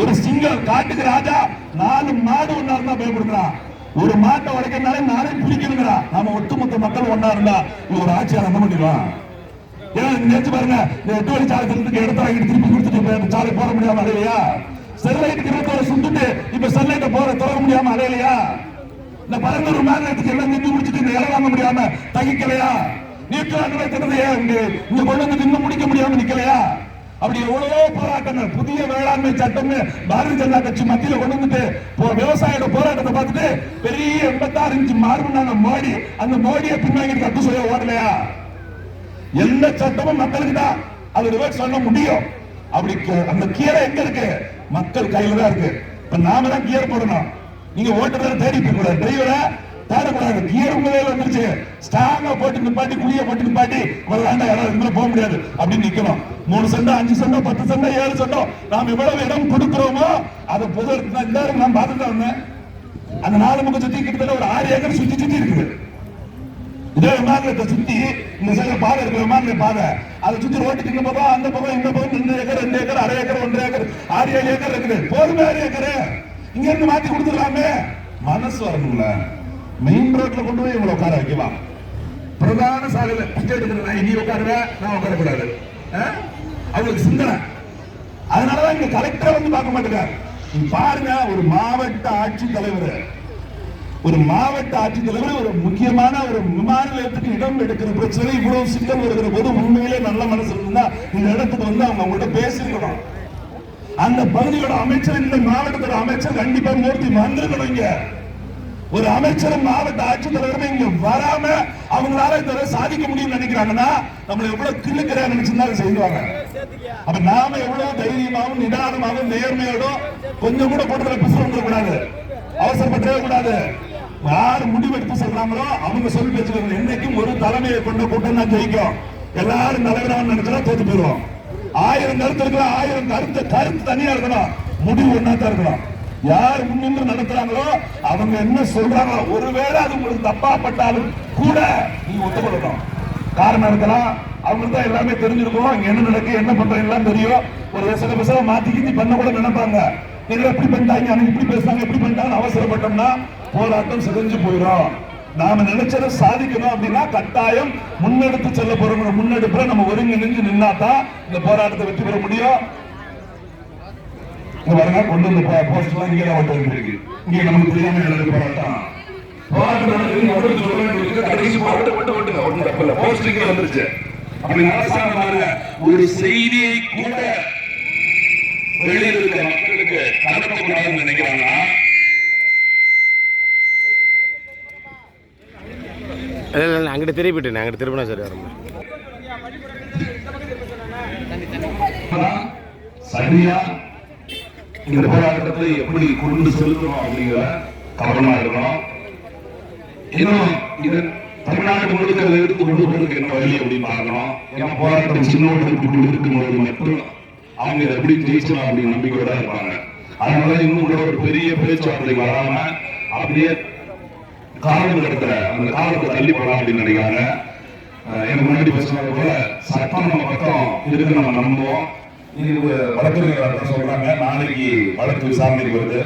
ஒரு சிங்கம் காட்டுக்கு ராஜா 4 மாடு ஒன்னா இருந்தா பயப்படுறான் ஒரு மாட்டை உடைக்கிறதுனால 4 பிடிக்கணுங்கிறா நாம ஒட்டுமொத்த மக்கள் ஒன்னா இருந்தா ஒரு ஆட்சியாளர் என்ன பண்ணிடுவான் ஏன் நினைச்சு பாருங்க இந்த 8 வழி சாலைக்கு இடத்த வாங்கிட்டு திருப்பி கொடுத்துட்டு சாலை போட முடியாம அலையிலையா ஸ்டெர்லைட் 21 சுட்டுட்டு இப்ப ஸ்டெர்லைட்டை திறக்க முடியாம அலையிலையா இந்த பரந்தூர் மேலத்துக்கு எல்லாம் நின்று முடிச்சுட்டு இந்த இடம் வாங்க முடியாம தகிக்கலையா நீட்டு திட்டத்தை இங்க கொண்டு வந்து இன்னும் முடிக்க முடியாம நிக்கலையா அப்படி எவ்வளவோ போராட்டங்கள் புதிய வேளாண்மை சட்டம் பாரதிய ஜனதா கட்சி மத்தியில கொண்டு வந்துட்டு விவசாயியோட போராட்டத்தை பார்த்துட்டு பெரிய 86 இன்ச்சு மார்புனாங்க மோடி அந்த மோடியை பின்வாங்கிட்டு தப்பு சொல்ல ஓடலையா எந்த சட்டமும் மக்களுக்கு தான் அது சொல்ல முடியும் அப்படி அந்த கீரை எங்க இருக்கு மக்கள் கையில தான் இருக்கு இப்ப நாம தான் கியர் போடணும் நீங்க ஓட்டுநரை தேடிட்டு கூடாது டிரைவரை தேடக்கூடாது கியர் உங்களே வந்துருச்சு ஸ்ட்ராங்கா போட்டு நிப்பாட்டி குழிய போட்டு நிப்பாட்டி வரலாண்டா யாராவது போக முடியாது அப்படின்னு நிக்கணும் 3 சென்டோ 5 சென்டோ 10 சென்டோ 7 சென்டோ நாம் எவ்வளவு இடம் கொடுக்கிறோமோ அதை பொது நான் பார்த்துட்டு வந்தேன் அந்த 4 பக்கம் சுத்தி கிட்டத்தட்ட ஒரு 6 ஏக்கர் சுத்தி இருக்குது இதே விமானத்தை சுத்தி இந்த சைடுல பாதை இருக்கு விமான பாதை அதை சுத்தி ரோட்டுக்கு இந்த பக்கம் அந்த பக்கம் இந்த பக்கம் 2 acre 2 acre 1/2 acre 1 acre 6-7 acre இருக்குது போதுமே 6 ஏக்கர் இங்க இருந்து மாத்தி கொடுத்துடலாமே மனசு வரணும்ல மெயின் ரோட்ல கொண்டு போய் இவங்களை உட்கார வைக்கலாம் பிரதான சாலையில எடுக்கிறேன் நீ உட்காருவேன் நான் உட்காரக்கூடாது அவங்களுக்கு சிந்தனை அதனாலதான் இங்க கலெக்டரை வந்து பார்க்க மாட்டேங்க பாருங்க ஒரு மாவட்ட ஆட்சித்தலைவர் ஒரு முக்கியமான ஒரு விமான நிலையத்துக்கு இடம் எடுக்கிற பிரச்சனை இவ்வளவு சிக்கல் வருகிற போது உண்மையிலே நல்ல மனசு இருந்தா இந்த இடத்துக்கு வந்து அவங்க உங்கள்கிட்ட பேசிருக்கணும் அந்த பகுதியோட அமைச்சர் இந்த மாவட்டத்தோட அமைச்சர் கண்டிப்பா மூர்த்தி வந்திருக்கணும் இங்க ஒரு அமைச்சரும் மாவட்ட ஆட்சித்தலைவரும் இங்க வராம அவங்களால இதை சாதிக்க முடியும்னு நினைக்கிறாங்கன்னா நம்மள எவ்வளவு கிள்ளுக்கிற நினைச்சுதான் செய்வாங்க அப்ப நாம எவ்வளவு தைரியமாகவும் நிதானமாகவும் நேர்மையோடும் கொஞ்சம் கூட போட்டு பிசு வந்துடக்கூடாது அவசரப்பட்டவே கூடாது யார் முடிவெடுத்து சொல்றாங்களோ அவங்க சொல்லி வச்சுக்கணும் என்னைக்கும் ஒரு தலைமையை கொண்ட கூட்டம் தான் ஜெயிக்கும் எல்லாரும் தலைவராக நினைச்சா தோத்து போயிடுவோம் 1000 கருத்து இருக்கலாம் 1000 கருத்து தனியா இருக்கணும் முடிவு ஒன்னா தான் இருக்கணும் யார் முன்னின்று நடத்துறாங்களோ அவங்க என்ன சொல்றாங்களோ ஒருவேளை அது உங்களுக்கு தப்பா பட்டாலும் கூட நீங்க ஒத்துக்கொள்ளணும் காரணம் இருக்கலாம் அவங்களுக்கு தான் எல்லாமே தெரிஞ்சிருக்கும் இங்க என்ன நடக்கு என்ன பண்றோம் எல்லாம் தெரியும் ஒரு சில பசங்க மாத்தி கித்தி பண்ண கூட நினைப்பாங்க நீங்க எப்படி பண்ணிட்டாங்க அன்னைக்கு இப்படி பேசுறாங்க எப்படி பண்ணிட்டாங்க அவசரப்பட்டோம்னா போராட்டம் சிதைஞ்சு போயிடும் நாம நினைச்சதை சாதிக்கணும் அப்படின்னா கட்டாயம் முன்னெடுத்து செல்ல போறோம் முன்னெடுப்புல நம்ம ஒருங்கிணைஞ்சு நின்னாதான் இந்த போராட்டத்தை வெற்றி பெற முடியும் பாருங்க கொண்டு வந்து போஸ்ட் எல்லாம் இங்கே இருக்கு இங்க நமக்கு தெரியாம நடக்குது போராட்டம் கடைசி போராட்டம் போஸ்ட் இங்கே வந்துருச்சு அப்படி ஒரு செய்தியை கூட வெளியில் இருக்க மக்களுக்கு கடத்தக்கூடாதுன்னு நினைக்கிறாங்கன்னா அங்கிட்ட திருப்பிட்டேன் அங்கிட்ட திருப்பினா சரி வரும் சரியா இந்த போராட்டத்தை எப்படி கொண்டு செலுத்தணும் அப்படிங்கிற கவனமா இருக்கணும் இன்னும் இது தமிழ்நாடு முழுக்க எடுத்து கொண்டு போறதுக்கு என்ன வழி அப்படின்னு பார்க்கணும் ஏன்னா போராட்டம் சின்னோடு இருக்கும்போது மட்டும் அவங்க எப்படி ஜெயிச்சலாம் அப்படின்னு நம்பிக்கையோட இருப்பாங்க அதனால இன்னும் கூட ஒரு பெரிய பேச்சுவார்த்தை வராம அப்படியே காலம் கடத்துற அந்த காலத்தை தள்ளி போடலாம் அப்படின்னு நினைக்கிறாங்க எனக்கு முன்னாடி பேசுறது போல சட்டம் நம்ம பக்கம் இருக்கு நம்ம நம்புவோம் வழக்கறிஞர்கள் சொல்றாங்க நாளைக்கு வழக்கு விசாரணைக்கு வருது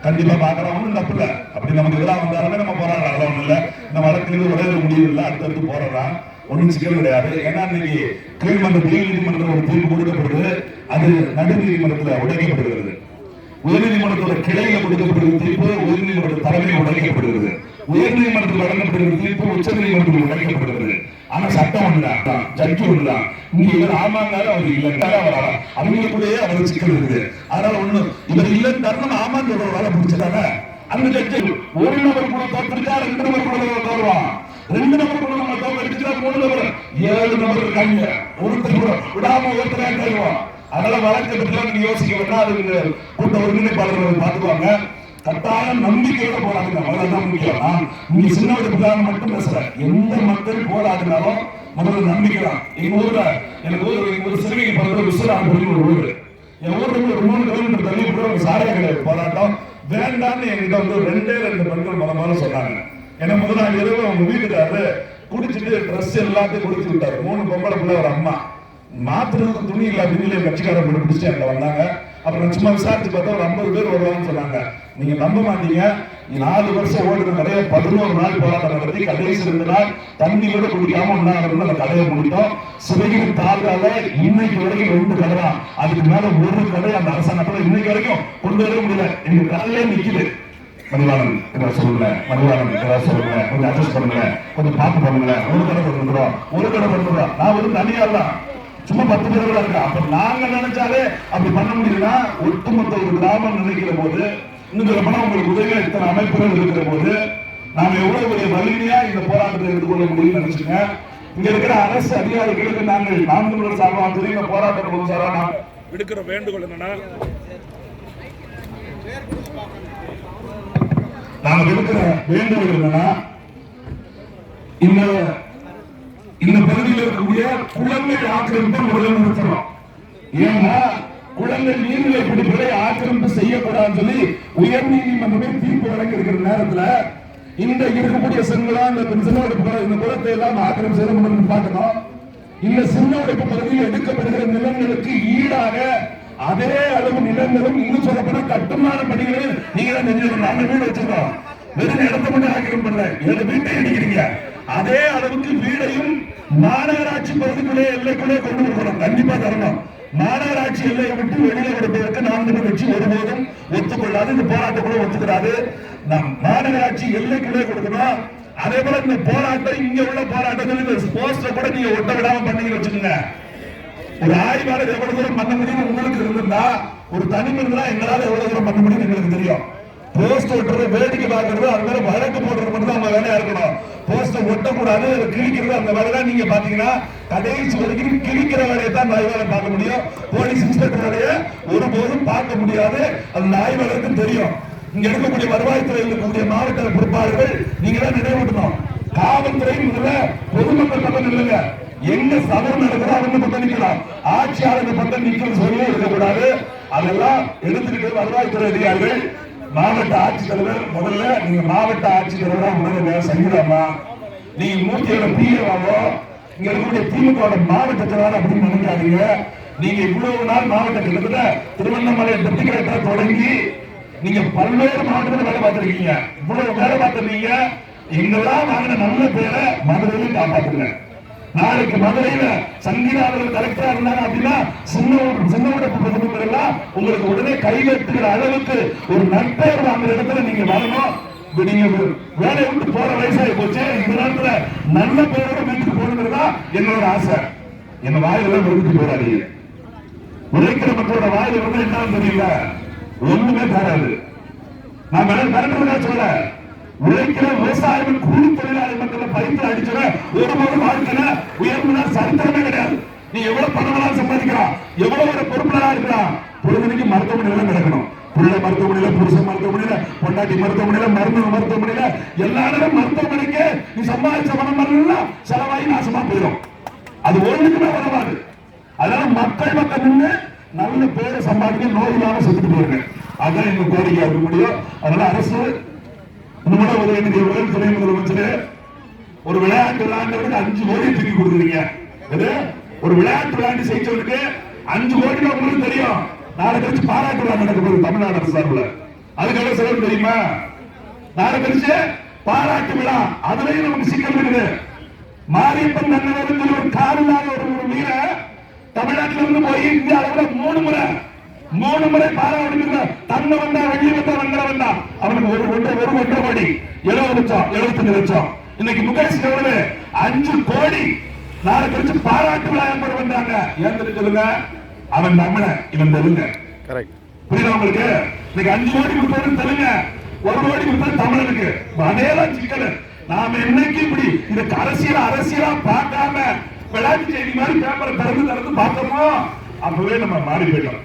கண்டிப்பா பாக்கலாம் ஒன்றும் தப்பு இல்லை அப்படி நமக்கு இதெல்லாம் வந்தாலுமே நம்ம போராடலாம் அதெல்லாம் ஒண்ணு இல்லை இந்த வழக்கு ஒரே ஒரு முடிவு இல்லை அடுத்தடுத்து போராடலாம் ஒன்றும் சிக்கல் கிடையாது ஏன்னா இன்னைக்கு கீழ்மன்றத்தில் நீதிமன்றத்தில் ஒரு தீர்ப்பு கொடுக்கப்படுது அது நடு நீதிமன்றத்தில் உடைக்கப்படுகிறது உயர்நீதிமன்றத்தோட கிளையில கொடுக்கப்படுகிற தீர்ப்பு உயர்நீதிமன்ற தலைமையில் உடைக்கப்படுகிறது உயர்நீதிமன்றத்தில் வழங்கப்படுகிற தீர்ப்பு உச்ச நீதிமன்றத்தில் உடைக்கப்படுகிறது ஆனா சட்டம் ஒண்ணுதான் ஜட்ஜு ஒண்ணுதான் இங்க இவர் ஆமாங்காரு அவர் இல்லைன்னாலும் அவர் அவங்களுக்குள்ளேயே அவர் சிக்கல் இருக்குது அதனால ஒண்ணு இவர் இல்லைன்னு தரணும் ஆமான்னு ஒரு வேலை பிடிச்சிட்டாங்க அந்த ஜட்ஜு ஒரு நபர் கூட தோற்றுச்சா 2 நபர் கூட தோறுவான் 2 நபர் கூட நம்ம தோற்கடிச்சா 3 நபர் 7 நபர் இருக்காங்க ஒருத்தர் கூட விடாம ஒருத்தர் தருவான் அதனால வழக்கை பற்றி நீங்க யோசிக்க வேண்டாம் அது கூட்ட ஒருங்கிணைப்பாளர்கள் பார்த்துக்குவாங்க கட்டாயம் நம்பிக்கையோட போராடுங்க அவ்வளவுதான் முக்கியம் நீங்க சின்ன வயசுக்காக மட்டும் பேசுறேன் எந்த மக்கள் போராடினாலும் முதல்ல நம்பிக்கை தான் எங்க ஊர்ல எனக்கு ஒரு சிறுமிக்கு பக்கத்துல விஸ்வநாதபுரம் ஒரு ஊர் என் ஊர்ல ஒரு 3 கிலோமீட்டர் தள்ளி கூட ஒரு சாராய கிடையாது போராட்டம் வேண்டாம்னு என்கிட்ட வந்து 2 பெண்கள் முதல்ல சொன்னாங்க ஏன்னா முதல் நாள் இரவு அவங்க வீட்டுக்காரு குடிச்சிட்டு ட்ரெஸ் எல்லாத்தையும் கொடுத்து விட்டாரு. 3 பொம்பளை பிள்ளை ஒரு அம்மா மாத்துறதுக்கு துணி இல்ல அப்படின்னு கட்சிக்காரன் பிடிச்சிட்டு அங்க வந்தாங்க. அப்புறம் சும்மா விசாரிச்சு பார்த்தா ஒரு 50 பேர் வருவாங்கன்னு சொன்னாங்க. நீங்க நம்ப மாட்டீங்க, 4 வருஷம் ஓடுற கடையை 11 நாள் போராட்டம் நடத்தி கடைசி 2 நாள் தண்ணி கூட குடிக்காம ஒன்னாங்க அந்த கடையை முடித்தோம். சிவகிரி தாழ்வால இன்னைக்கு வரைக்கும் 2 கடை தான், அதுக்கு மேல ஒரு கடை அந்த அரசாங்கத்துல இன்னைக்கு வரைக்கும் கொண்டு வரவே முடியல. எங்க கடையிலே நிக்குது. மணிவாளன் ஏதாவது சொல்லுங்க, மணிவாளன் ஏதாவது சொல்லுங்க, கொஞ்சம் அட்ஜஸ்ட் பண்ணுங்க, கொஞ்சம் பார்த்து பண்ணுங்க. ஒரு கடை பண்ணுறோம், ஒரு கடை பண்ணுறோம். நான் ஒரு தனியார் தான், சும்மா 10 பேர் இருக்கா. அப்ப நாங்க நினைச்சாலே அப்படி பண்ண முடியும்னா ஒட்டுமொத்த ஒரு கிராமம் நினைக்கிற போது, இன்னும் சொல்லப்போனா உங்களுக்கு உதவியா இத்தனை அமைப்புகள் இருக்கிற போது நாம எவ்வளவு பெரிய வலிமையா இந்த போராட்டத்தை எடுத்துக்கொள்ள முடியும்னு நினைச்சுங்க. இங்க இருக்கிற அரசு அதிகாரிகளுக்கு நாங்கள் நான்கு சார்பாக சரி இந்த போராட்டம் சார்பாக விடுக்கிற வேண்டுகோள் என்னன்னா, நாங்க விடுக்கிற வேண்டுகோள் என்னன்னா, இந்த பகுதியில் இருக்கக்கூடிய குளங்கள் ஆக்கிரமிப்பு முதல்ல நிறுத்தணும். ஏன்னா குளங்கள் நீர்நிலை பிடிப்புகளை ஆக்கிரமிப்பு செய்யக்கூடாதுன்னு சொல்லி உயர் நீதிமன்றமே தீர்ப்பு வழங்கி இருக்கிற நேரத்துல இந்த இருக்கக்கூடிய செங்கலா இந்த சின்ன உடைப்பு இந்த குளத்தை எல்லாம் ஆக்கிரமிப்பு செய்ய முடியும் பார்க்கணும். இந்த சின்ன உடைப்பு பகுதியில் எடுக்கப்படுகிற நிலங்களுக்கு ஈடாக அதே அளவு நிலங்களும் இன்னும் சொல்லப்போனா கட்டுமான பணிகளில் நீங்க தான் செஞ்சிருக்கோம். நாங்க வீடு வச்சிருக்கோம், வெறும் இடத்தை மட்டும் ஆக்கிரமிப்பு பண்ணல, 7 வீட்டை அடிக்கிறீங்க. அதே அளவுக்கு வீடையும் மாநகராட்சி பகுதிக்குள்ளே எல்லைக்குள்ளே கொண்டு வரணும், கண்டிப்பா தரணும். மாநகராட்சி எல்லையை விட்டு வெளியில கொடுப்பதற்கு நாம் கட்சி ஒருபோதும் ஒத்துக்கொள்ளாது, இந்த போராட்டம் கூட ஒத்துக்கிறாது. நம் மாநகராட்சி எல்லைக்குள்ளே கொடுக்கணும். அதே போல இந்த போராட்டம் இங்க உள்ள போராட்டங்கள் போஸ்டர் கூட நீங்க ஒட்ட விடாம பண்ணி வச்சுக்கோங்க. ஒரு ஆய்வாளர் எவ்வளவு தூரம் பண்ண முடியும் உங்களுக்கு இருந்தா, ஒரு தனி மனிதனா எங்களால எவ்வளவு தூரம் பண்ண முடியும் எங்களுக்கு தெரியும். போஸ்ட் ஒட்டுறது, வேடிக்கை பார்க்கறது, அது மேல வழக்கு போடுறது மட்டும் தான் அவங்க வேலையா இருக்கணும். போஸ்ட் ஒட்டக்கூடாது, கிழிக்கிறது, அந்த வேலைதான் நீங்க பாத்தீங்கன்னா கடைசி வரைக்கும் கிழிக்கிற வேலையை தான் ஆய்வாளர் பார்க்க முடியும். போலீஸ் இன்ஸ்பெக்டர் வேலையை ஒருபோதும் பார்க்க முடியாது, அந்த ஆய்வாளருக்கும் தெரியும். இங்க இருக்கக்கூடிய வருவாய்த்துறையில் இருக்கக்கூடிய மாவட்ட பொறுப்பாளர்கள் நீங்க தான் நினைவூட்டணும். காவல்துறை முதல்ல பொதுமக்கள் பக்கம் இல்லைங்க, எங்க சபர் நடக்குதோ அவங்க பக்கம் நிக்கலாம், ஆட்சியாளர்கள் பக்கம் நிக்கிறது சொல்லி இருக்கக்கூடாது. அதெல்லாம் எடுத்துக்கிட்டு வருவாய்த்துறை அதிகாரிகள், மாவட்ட ஆட்சித்தலைவர், முதல்ல நீங்க மாவட்ட ஆட்சித்தலைவரா உணர்வுங்க சங்கீதாமா, நீங்க மூர்த்தியோட பிஏவாவோ இங்க இருக்கக்கூடிய திமுக மாவட்ட செயலாளர் அப்படின்னு நினைக்காதீங்க. நீங்க இவ்வளவு நாள் மாவட்ட கிட்டத்தட்ட திருவண்ணாமலை டெப்டி கலெக்டர் தொடங்கி நீங்க பல்வேறு மாவட்டத்தில் வேலை பார்த்திருக்கீங்க. இவ்வளவு வேலை பார்த்திருக்கீங்க. எங்கெல்லாம் வாங்கின நல்ல பேரை மதுரையிலும் காப்பாத்துங்க. நாளைக்கு மதுரையில சங்கீதாவில் கலெக்டரா இருந்தாங்க அப்படின்னா சின்ன எல்லாம் உங்களுக்கு உடனே கைகட்டுகிற அளவுக்கு ஒரு நட்பெயர் வாங்குற இடத்துல நீங்க வரணும். நீங்க வேலையை விட்டு போற வயசாகி போச்சு, இந்த நேரத்துல நல்ல பேரோட வீட்டுக்கு போகணுங்கிறதா என்னோட ஆசை. என்ன வாயில விரும்பி போறாதீங்க. உழைக்கிற மக்களோட வாயில வந்து என்னன்னு தெரியல, ஒண்ணுமே தராது. நான் மிரட்டுறதா சொல்ல, உழைக்கிற விவசாயிகள் கூலி தொழிலாளி மக்களை பயிற்சி அடிச்சவ ஒருபோது வாழ்க்கையில உயர்வுனா சரித்திரமே கிடையாது. நீ எவ்வளவு பணம் சம்பாதிக்கிறான், எவ்வளவு ஒரு பொறுப்புலா இருக்கிறான், பொழுதுக்கு மருத்துவமனையில நடக்கணும். புள்ள மருத்துவமனையில, புருஷன் மருத்துவமனையில, பொண்டாட்டி மருத்துவமனையில, மருத்துவமனையில, எல்லா நேரம் மருத்துவமனைக்கு நீ சம்பாதிச்ச பணம் எல்லாம் செலவாகி நாசமா போயிடும். அது ஒண்ணுக்குமே வரவாது. அதனால மக்கள் பக்கம் நின்று நல்ல பேரை சம்பாதிக்க, நோய் இல்லாம செத்துட்டு போயிருங்க. அதான் எங்க கோரிக்கையா இருக்க முடியும். அதனால அரசு துணை முதலமைச்சர் ஒரு விளையாட்டு விளையாண்டவருக்கு 5 கோடி தூக்கி கொடுக்குறீங்க. ஒரு விளையாட்டு விளையாட்டு செய்தவருக்கு 5 கோடி உங்களுக்கு தெரியும். நாளை கழிச்சு பாராட்டு விழா நடக்க போகுது தமிழ்நாடு அரசு சார்பில். அதுக்காக செலவு தெரியுமா? நாளை கழிச்சு பாராட்டு விழா, அதுலயும் நமக்கு சிக்கல் இருக்குது. மாரியப்பன் நன்னவர்கள் ஒரு காரில்லாத ஒரு வீர தமிழ்நாட்டில இருந்து போய் இந்திய அளவில் 3 முறை பாராட்டு தங்க வந்தா, வெள்ளி வந்தா, வெங்கல வந்தா, அவனுக்கு ஒரு 1.5 கோடி, 70 லட்சம், 75 லட்சம். இன்னைக்கு முகேஷ் 5 கோடி. நாளை கழிச்சு பாராட்டு விழா ஏற்பட வந்தாங்க. ஏன் சொல்லுங்க, அவன் தமிழன், இவன் தெலுங்க. புரியுதா உங்களுக்கு? இன்னைக்கு 5 கோடி கொடுத்தது தெலுங்க, 1 கோடி கொடுத்தது தமிழனுக்கு. அதேதான் சிக்கல். நாம என்னைக்கு இப்படி இந்த அரசியலா பார்க்காம விளையாட்டு செய்தி மாதிரி பேப்பரை திறந்து பார்த்தோமோ அப்பவே நம்ம மாறி போயிட்டோம்.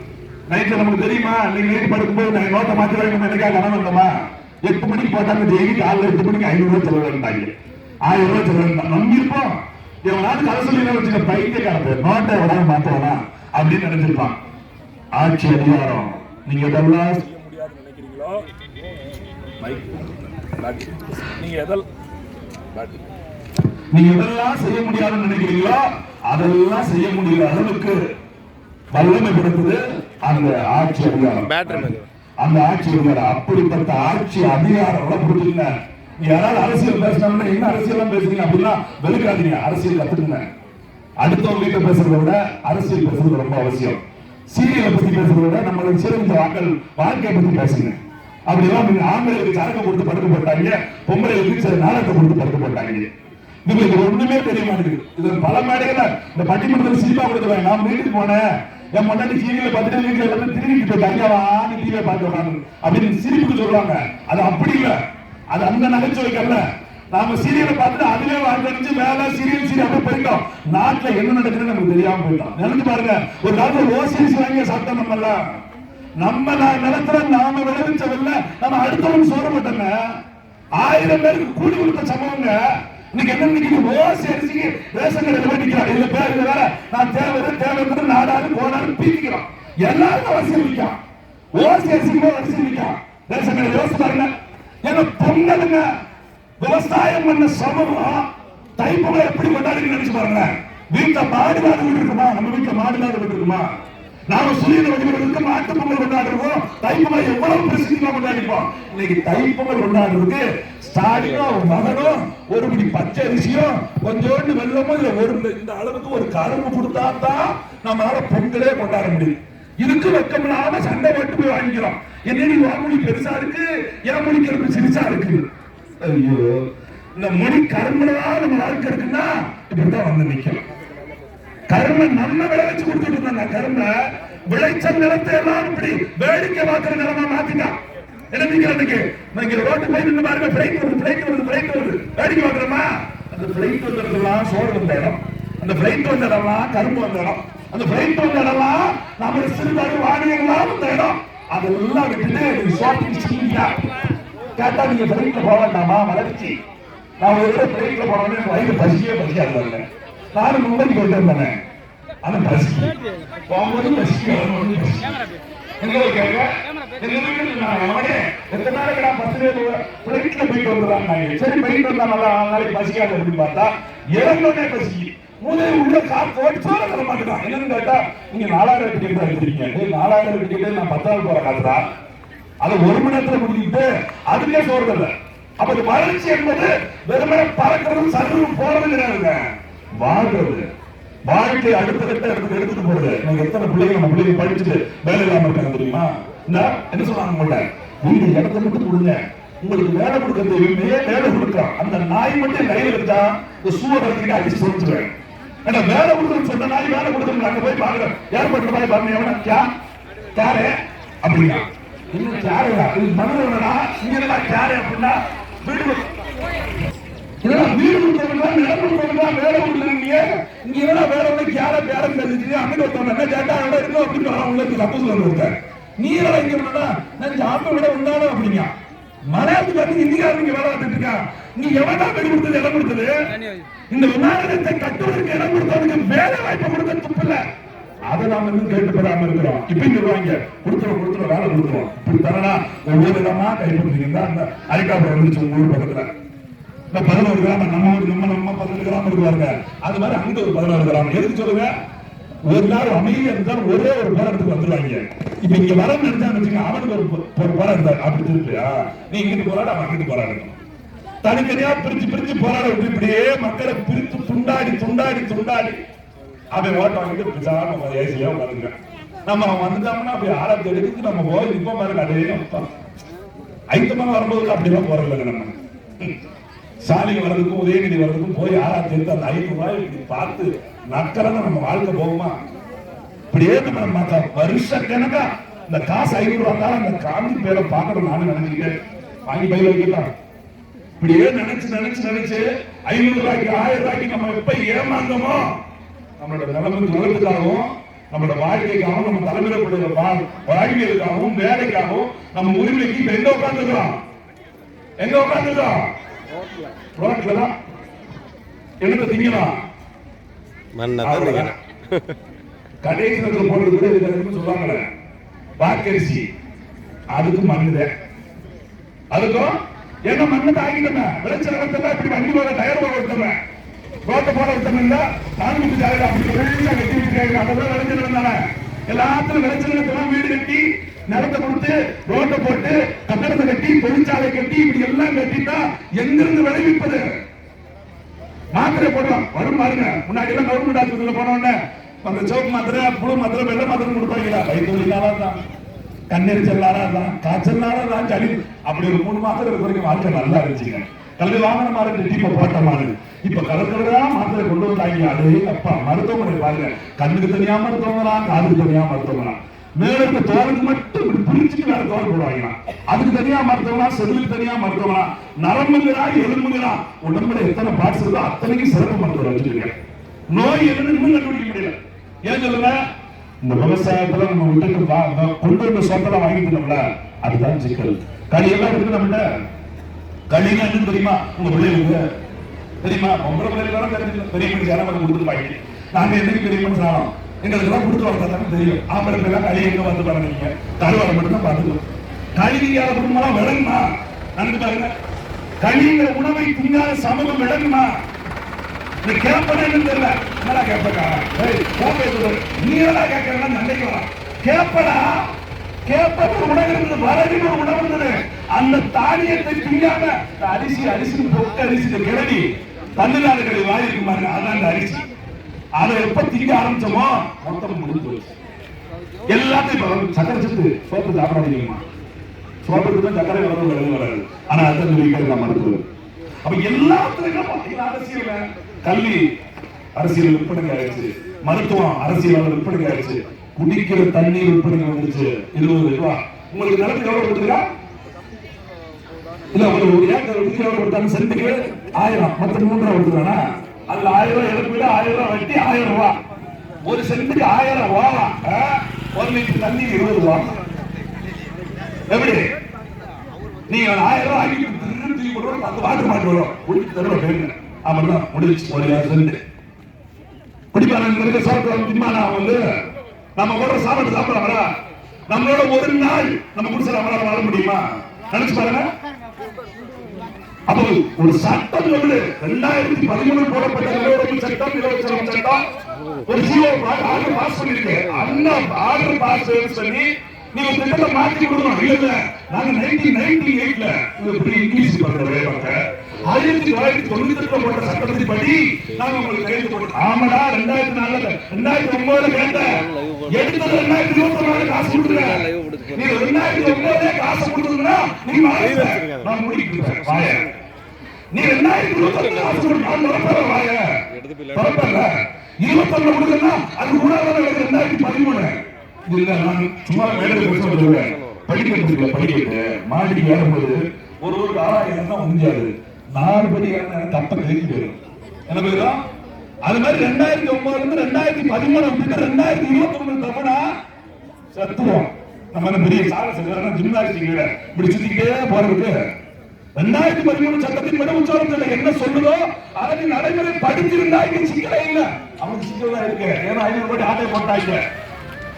நைட்ல நமக்கு தெரியுமா, இன்னைக்கு நைட் படுக்கும்போது நாங்க நோட்டை மாத்திரம் நம்ம என்னைக்காக கனவு வந்தோமா? 8 மணிக்கு போட்டாங்க டெய்லி, காலைல 8 மணிக்கு 500 ரூபாய் செலவு இருந்தாங்க, 1000 ரூபாய் செலவு இருந்தா நம்பி இருப்போம். எவனாவது கதை சொல்லி வச்சுக்க பைத்தியக்காரது, நோட்டை விடாம மாத்தவனா அப்படின்னு நினைச்சிருப்பான். ஆட்சி அதிகாரம் நீங்க எதெல்லாம் செய்ய முடியாதுன்னு நினைக்கிறீங்களோ, நீங்க நீங்க எதெல்லாம் செய்ய முடியாதுன்னு நினைக்கிறீங்களோ அதெல்லாம் செய்ய முடியாத அளவுக்கு வல்லமைப்படுத்துது அந்த ஆட்சி அதிகாரம். அந்த ஆட்சி அதிகாரம் அப்படிப்பட்ட ஆட்சி அதிகாரம் புரிஞ்சுங்க. யாராவது அரசியல் பேசினா என்ன அரசியல் பேசுறீங்க அப்படின்னா வெளுக்காதீங்க. அரசியல் கத்துக்குங்க. அடுத்தவங்க வீட்டை பேசுறதை விட அரசியல் பேசுறது ரொம்ப அவசியம். சீரியலை பத்தி பேசுறதை விட நம்மளுக்கு சிறந்த வாழ்க்கையை பத்தி பேசுங்க. அப்படிலாம் நீங்க ஆண்களுக்கு சரக்கு கொடுத்து படுக்க போட்டாங்க, பொம்பளைகளுக்கு நாடகத்தை கொடுத்து படுக்க போட்டாங்க. இதுக்கு ஒண்ணுமே தெரிய மாட்டேங்குது. இது பல மேடைகள்ல இந்த பட்டிமன்றத்தில் சினிமா கொடுத்துருவாங்க. நான் வீட்டுக்கு போனேன், என் முன்னாடி சீரியலை பார்த்துட்டு வீட்டுல எல்லாரும் திரும்பிட்டு போயிட்டாங்க, நீ டிவியை பார்த்து அப்படின்னு சிரிப்புக்கு சொல்லுவாங்க. அது அப்படி இல்லை. அது அந்த நகைச்சுவைக்கல்ல. நாம சீரியலை பார்த்துட்டு அதுவே வாழ்க்கை வேலை சீரியல் அப்படியே போயிட்டோம். நாட்டுல என்ன நடக்குதுன்னு நமக்கு தெரியாம போயிட்டோம். நினைச்சு பாருங்க, ஒரு காலத்துல ஓசிஎஸ் வாங்கிய சாப்பிட்டோம். நம்ம நிலத்துல நாம விளைவிச்சதில்ல, நம்ம அடுத்தவங்க சொல்ல மாட்டோங்க. 1000 பேருக்கு கூலி கொடுத்த சம்பவங்க. இன்னைக்கு என்ன நினைக்கிறீங்க? ஓசி அரிசிக்கு ரேஷன் கடையில் போய் நிற்கிறான். இதுல பேர் வேற, நான் தேவை நாடாரு போனாலும் பீத்திக்கிறோம். எல்லாரும் அவசியம் நிற்கான். ஓசி அரிசிக்கு அவசியம் நிற்கான். ரேஷன் கடையில் யோசிச்சு பாருங்க. ஏன்னா பொங்கலுங்க விவசாயம் பண்ண சமூகம் தைப்பொங்கலை எப்படி கொண்டாடுன்னு நினைச்சு பாருங்க. வீட்டுல மாடு விட்டு இருக்குமா? நம்ம வீட்டுல மாடு விட்டு இருக்குமா? நாம சூரியனை வழிபடுறதுக்கு மாட்டு பொங்கல் கொண்டாடுறோம். தைப்பொங்கலை எவ்வளவு பிரசித்தியா கொண்டாடிப்போம். இன்னைக்கு தைப்பொங்கல் கொண்டாடுறதுக்கு ஸ்டாலினும் மகனும் ஒரு பிடி பச்சை அரிசியும் கொஞ்சோண்டு வெள்ளமும் இல்ல ஒரு இந்த அளவுக்கு ஒரு கரும்பு கொடுத்தா தான் நம்மளால பொங்கலே கொண்டாட முடியும். இதுக்கு வெக்கமில்லாம சண்டை போட்டு போய் வாங்கிக்கிறோம். என்னடி வாமொழி பெருசா இருக்கு, என் மொழி கரும்பு சிறுசா இருக்கு. ஐயோ, இந்த மொழி கரும்புலா நம்ம வாழ்க்கை இருக்குன்னா இப்படிதான் வந்து நிக்கலாம். கரும்பை நம்ம விளைவிச்சு கொடுத்துட்டு இருந்தாங்க. கரும்பை விளைச்சல் நிலத்தை எல்லாம் இப்படி வேடிக்கை பார்க்கிற நிலமா மாத்திட்டான். என்ன நீங்க ரோட்டு போய் நின்று பாருங்க, பிளைட் வருது வேடிக்கை பார்க்கிறோமா? அந்த பிளைட் வந்ததெல்லாம் சோறு வந்த இடம், அந்த பிளைட் வந்த இடம்லாம் கரும்பு வந்த இடம், அந்த பிளைட் வந்த இடம்லாம் நம்ம சிறுபாடு வாணியெல்லாம் வந்த இடம். அதெல்லாம் விட்டுட்டு ஷாப்பிங் கேட்டா நீங்க பிளைட்ல போக வேண்டாமா? வளர்ச்சி நான் ஒரு பிளைட்ல போனோன்னு வயிறு பசிக்காது. நானும் மும்பைக்கு போயிட்டு இருந்தேன். ஆனா பசி போகும்போது எத்தனை நாளைக்கு நான் 10 பிளைட்ல போயிட்டு வந்துடுறாங்க. சரி போயிட்டு வந்தா நல்லா நாளைக்கு பசிக்காது அப்படின்னு பார்த்தா இறந்தோடனே பசி முதல் உள்ள கார் போட்டு சொல்ல மாட்டேன். என்னன்னு கேட்டா நீங்க 4000 டிக்கெட் எடுத்துருக்கீங்க. 4000 டிக்கெட் நான் 10 நாள் போற காசுதா, அதை 1 மணி நேரத்துல முடிக்கிட்டு அதுக்கே சோறுதல்ல. அப்ப இந்த வளர்ச்சி என்பது வெறுமனே பறக்கிறதும் சர்வம் போறது கிடையாதுங்க, வாழ்றது. வாழ்க்கை அடுத்த கட்ட எடுத்துட்டு போறது. நீங்க எத்தனை பிள்ளைங்க நம்ம பிள்ளைங்க படிச்சுட்டு வேலை இல்லாம இருக்காங்க தெரியுமா? என்ன சொல்றாங்க மாட்டேன், நீங்க இடத்த மட்டும் கொடுங்க, உங்களுக்கு வேலை கொடுக்கறது வேலை கொடுக்கலாம். அந்த நாய் மட்டும் கையில் எடுத்தா ஒரு சூழலுக்கு அடிச்சு சொல்லிச்சுவேன். ஏன்னா வேலை கொடுக்கணும்னு சொன்ன நாய் வேலை கொடுக்கணும். அங்க போய் பாக்குறேன், ஏற்பட்ட மாதிரி பாருங்க, எவனா கேரு அப்படின்னா இன்னும் கேரையா இது மனதா இங்க கேரு அப்படின்னா வீடு வீடு கொடுத்தா நிலம் கொடுத்தா வேலை கொடுக்குறீங்க. இங்க என்ன வேலை ஒண்ணு கேர பேரம் தெரிஞ்சு அங்கே ஒருத்தவங்க என்ன கேட்டா இருக்கும் அப்படின்னு உங்களுக்கு சப்போஸ் கொடுத்தாரு. நீ எல்லாம் இங்க பண்ணா நான் ஜாப்பை விட உண்டானோ அப்படிங்க. மலையாளத்துக்கு வந்து இந்தியாவுக்கு வேலை வந்துட்டு இருக்கா. நீ எவனா வெடி கொடுத்தது இடம் கொடுத்தது? இந்த விமானத்தை கட்டுவதற்கு இடம் கொடுத்தவனுக்கு வேலை வாய்ப்பை கொடுக்க துப்பில்ல. அதை நாம இன்னும் கேட்டு பெறாம இருக்கிறோம். இப்ப சொல்லுவாங்க கொடுத்துருவோம் வேலை கொடுத்துருவோம். இப்படி தரனா ஒவ்வொரு இடமா கைப்பற்றுறீங்க. அந்த ஹெலிகாப்டர் வந்துச்சு உங்க ஊர் பக்கத்துல இந்த 11 கிராமம் நம்ம 12 கிராமம் இருக்குவாங்க. அது மாதிரி அங்க ஒரு 14 கிராமம். எதுக்கு சொல்லுங்க? ஒரு நாள் அமைதியா இருந்தாலும் ஒரே ஒரு போராட்டத்துக்கு வந்துருவாங்க. இப்ப இங்க வர நினைச்சான்னு வச்சுங்க, அவனுக்கு ஒரு போராட்டம் இருந்தாரு. அப்படி திருப்பியா நீ இங்கிட்டு போராட, அவன் அங்கிட்டு போராடணும். தனித்தனியா பிரிச்சு போராட விட்டு இப்படியே மக்களை பிரித்து துண்டாடி அவன் ஓட்ட வாங்கிட்டு பிசாம ஏசியா உட்காந்துருக்கான். நம்ம அவன் வந்துட்டாங்கன்னா அப்படி ஆரம்பி எடுத்து நம்ம போய் இப்ப பாருங்க அதே ஐத்தமா வரும்போது அப்படிலாம் போறதில்லைங்க. நம்ம சாலிக்கு வர்றதுக்கும் உதயநிதி வர்றதுக்கும் போய் ஆராய்ச்சி எடுத்து அந்த 500 ரூபாய் இப்படி பார்த்து நக்கலன்னு நம்ம வாழ்க்கை போகுமா? இப்படியே நம்ம வருஷ கணக்கா இந்த காசு 500 ரூபாய் அந்த காந்தி பேரை பார்க்கணும் நானும் நினைச்சுக்கிட்டேன். வாங்கி பயில வைக்கலாம். இப்படியே நினைச்சு 500 ரூபாய்க்கு 1000 ரூபாய்க்கு நம்ம எப்ப ஏமாந்தோமோ நம்மளோட நிலைமைக்கு உலகத்துக்காகவும் நம்மளோட வாழ்க்கைக்காகவும் நம்ம தலைமுறைகளுடைய வாழ்க்கைக்காகவும் வேலைக்காகவும் நம்ம உரிமைக்கு இப்ப எங்க உட்கார்ந்துக்கிறோம்? ரோட்ல தான் எடுத்து திங்கலாம். கடைசி போடுறது கூட சொல்லுவாங்க வாக்கரிசி, அதுக்கு மண்ணுத, அதுக்கும் என்ன மண்ணு தாக்கிட்டோம். விளைச்சல் இப்படி வண்டி போக போட விட்டோம்ல நானூறு ஜாதியில அப்படி வெளியா கட்டி விட்டுருக்காங்க. அதெல்லாம் விளைச்சல் இருந்தானே எல்லாத்திலும் விளைச்சல் வீடு கட்டி நிலத்தை கொடுத்து ரோட்டை போட்டு கட்டடத்தை கட்டி தொழிற்சாலை கட்டி இப்படி எல்லாம் கட்டிட்டா எங்கிருந்து விளைவிப்பது? மாத்திரை போடலாம் வரும் பாருங்க. முன்னாடி எல்லாம் கவர்மெண்ட் ஆஸ்பத்திரியில போனோடனே அந்த சிவப்பு மாத்திரை புழு மாத்திரை வெள்ளை மாத்திரை கொடுப்பாங்களா? வயிற்றுவலினால தான், கண்ணெரிச்சலால தான், காய்ச்சல்னால தான், சளி அப்படி ஒரு 3 மாத்திரை வரைக்கும் வாழ்க்கை நல்லா இருந்துச்சுங்க. கல்வி வாங்கின மாதிரி டீப்பை போட்ட மாதிரி இப்ப கலக்கிறதா மாத்திரை கொண்டு வந்தாங்க. அது அப்பா மருத்துவமனை பாருங்க, கண்ணுக்கு தனியா மருத்துவமனா, காதுக்கு தனியா மருத்துவமனா, மேலுக்கு தோலுக்கு மட்டும் பிரிச்சுட்டு வேற தோல் போடுவாங்க. அதுக்கு தனியா மருத்துவமனா, செல்லுக்கு தனியா மருத்துவமனா, நரம்புங்கிறா எலும்புங்கிறா உடம்புல எத்தனை பார்ட்ஸ் இருக்கோ அத்தனைக்கும் சிறப்பு மருத்துவம் வச்சிருக்கேன். நோய் என்னன்னு கண்டுபிடிக்க முடியல. ஏன் சொல்லுங்க? இந்த விவசாயத்துல நம்ம வீட்டுக்கு கொண்டு வந்த சொத்தல வாங்கிட்டோம்ல, அதுதான் சிக்கல். களி எல்லாம் இருக்கு நம்மகிட்ட. களினா என்னன்னு தெரியுமா? உங்க பிள்ளைகளுக்கு தெரியுமா? உங்களை பிள்ளைகளுக்கு தெரியும். பெரிய மனுஷன் யாரும் கொடுத்துருப்பாங்க. நாங்க என்னைக்கு பெரிய மனுஷன் எங்களுக்கு எல்லாம் கொடுத்து வளர்த்தாலும் தெரியும். ஆம்பளை பிள்ளை களி எங்க வந்து பாருங்க, கருவாடை மட்டும் தான் பார்த்துக்கணும். களியாத குடும்பம் விளங்குமா? நன்றி பாருங்க. களிங்கிற உணவை திங்காத சமூகம் விளங்குமா? நீ கேப்பனே தெரியல. என்னடா கேப்பக்கா? நீ என்னடா கேட்கறா? நன்மைக்கு வரா கேப்படா. கேப்பது உணவு வரவின் ஒரு உணவு இருந்தது. அந்த தானியத்தை திங்காம அரிசி பொக்க அரிசி கிளவி தமிழ்நாடு கடை வாயிருக்கு பாருங்க. அதான் அந்த அரிசி. அதை எப்ப திங்க ஆரம்பிச்சோமோ மொத்தம் முடிஞ்சு போச்சு. எல்லாத்தையும் சக்கரை சத்து சோப்பு சாப்பிடாதீங்கம்மா. சோப்புக்கு தான் சக்கரை வராது. ஆனா அதை மருத்துவம். அப்ப எல்லாத்துலயும் அரசியல், கல்வி அரசியல் விற்பனை ஆயிடுச்சு, மருத்துவம் அரசியல் விற்பனை ஆயிடுச்சு, குடிக்கிற தண்ணீர் விற்பனை வந்துருச்சு. 20 ரூபாய். உங்களுக்கு நிலத்துக்கு எவ்வளவு கொடுத்துருக்கா? இல்ல ஒரு ஏக்கர் எவ்வளவு கொடுத்தாங்க? சென்ட்டுக்கு 1000, மொத்தம் 3 ரூபாய் கொடுத்துருக்கானா? அதுல 1000 ரூபாய் இழப்பீடு, 1000 ரூபாய் வட்டி, 1000 ரூபாய். ஒரு சென்ட்டுக்கு 1000 ரூபாய். 1 லிட்டர் தண்ணி 20 ரூபாய். எப்படி நீங்க 1000 ரூபாய் ஆகி அந்த வாட்டர் மாட்டு வரும் குடிச்சு தருவ கேட்க. அப்படிதான் முடிச்சு ஒரு சென்ட் குடிப்பாங்க. சாப்பிட்டு வந்து நம்ம போடுற சாப்பாடு சாப்பிடறாங்களா? நம்மளோட ஒரு நாள் நம்ம குடிச்சு நம்மளால வாழ முடியுமா? நினைச்சு பாருங்க. அப்போ ஒரு சட்டம் வந்து 2013 போடப்பட்ட நிலவரங்கள் சட்டம், நிலவரம் சட்டம் ஒரு ஜியோ ஆர்டர் பாஸ் பண்ணிருக்கு. அந்த ஆர்டர் பாஸ் பண்ணி நீங்க திட்டத்தை மாற்றி கொடுக்கணும். இல்ல நாங்க 1998ல இப்படி இங்கிலீஷ் பண்றதே பார்க்க 1998 போட்ட சட்டத்தின் படி நாங்க உங்களுக்கு கைது போட்டோம். ஆமாடா 2004 2009 கேட்டேன். எடுத்தது 2024 காசு கொடுக்குறேன். நீ 2009 காசு கொடுத்ததுன்னா நீ நான் முடிக்கிறேன் வாய. நீ 2024 காசு கொடுத்தா நான் வாய பரப்பல. 21 கொடுக்கறனா அது கூட 2013. இல்ல நான் சும்மா மேடையில் பேசுறேன். படிக்கிறது மாடி ஏறும்போது ஒரு ஆளாயிரம் தான் முடிஞ்சாது. 4 படி ஏறினா தப்ப தெரிஞ்சு போயிடும். என்ன போயிடும்? அது மாதிரி 2009 இருந்து 2013 விட்டு 2021 தப்பனா சத்துவோம். நம்ம பெரிய சாலை ஜிம்னாஸ்டிக் இப்படி சுத்திக்கிட்டே போறதுக்கு 2013 சட்டத்தின் படி உச்சவரத்துல என்ன சொல்லுதோ அதை நடைமுறை படிச்சிருந்தா இங்க சிக்கலே இல்லை. அவனுக்கு சிக்கல் தான் இருக்கு. ஏன்னா 500 கோடி ஆட்டை போட்டாங்க.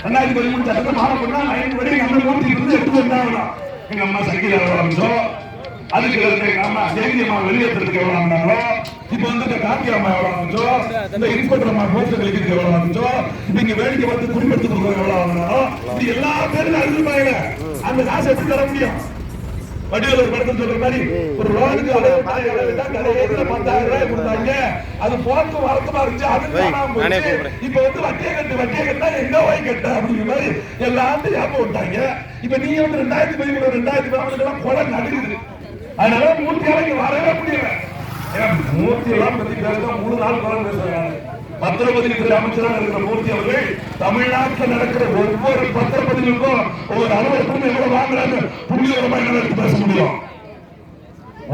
2013 சட்டத்தை மாறப்பட்டா 500 கோடி நம்ம மூர்த்தி இருந்து எடுத்து வந்தாங்களாம். எங்க அம்மா சங்கிலி ஆரம்பிச்சோம். அதுக்கு எங்க அம்மா தேவி அம்மா வெளியேற்றத்துக்கு எவ்வளவு ஆனாங்களோ, இப்ப வந்து கார்த்தி அம்மா எவ்வளவு ஆரம்பிச்சோ, இந்த இன்ஸ்பெக்டர் அம்மா போஸ்ட் கழிக்கிறதுக்கு எவ்வளவு ஆரம்பிச்சோ, இப்ப இங்க வேடிக்கை பார்த்து குடிமத்துக்கு எவ்வளவு ஆனாங்களோ, இப்படி எல்லா பேரும் அறிவிப்பாங்க. அந்த காசு எப்படி தர முடியும்? வடிவேல் ஒரு படத்தில் சொல்ற மாதிரி ஒரு ரோடுக்கு 10,000 ரூபாய் கொடுத்தாங்க. அது போக்கு வரத்துமா இருந்துச்சு. அது இப்ப வந்து வட்டியை கட்டா எங்க போய் கட்ட அப்படிங்கிற மாதிரி எல்லாத்தையும் ஞாபகம் விட்டாங்க. இப்ப நீங்க வந்து 2013 2014 கொலை நடக்குது. அதனால மூர்த்தியால வரவே முடியல. மூர்த்தி எல்லாம் பத்தி பேசுறா 3 நாள் கொலை பேசுறாங்க. பத்திரப்பதிவுத்துறை அமைச்சராக இருக்கிற மூர்த்தி அவர்கள் தமிழ்நாட்டில் நடக்கிற ஒவ்வொரு பத்திரப்பதிவுக்கும் ஒவ்வொரு அலுவலகத்துக்கும் எவ்வளவு வாங்குறாங்க புள்ளிவிவரமா என்ன எடுத்து பேச முடியும்?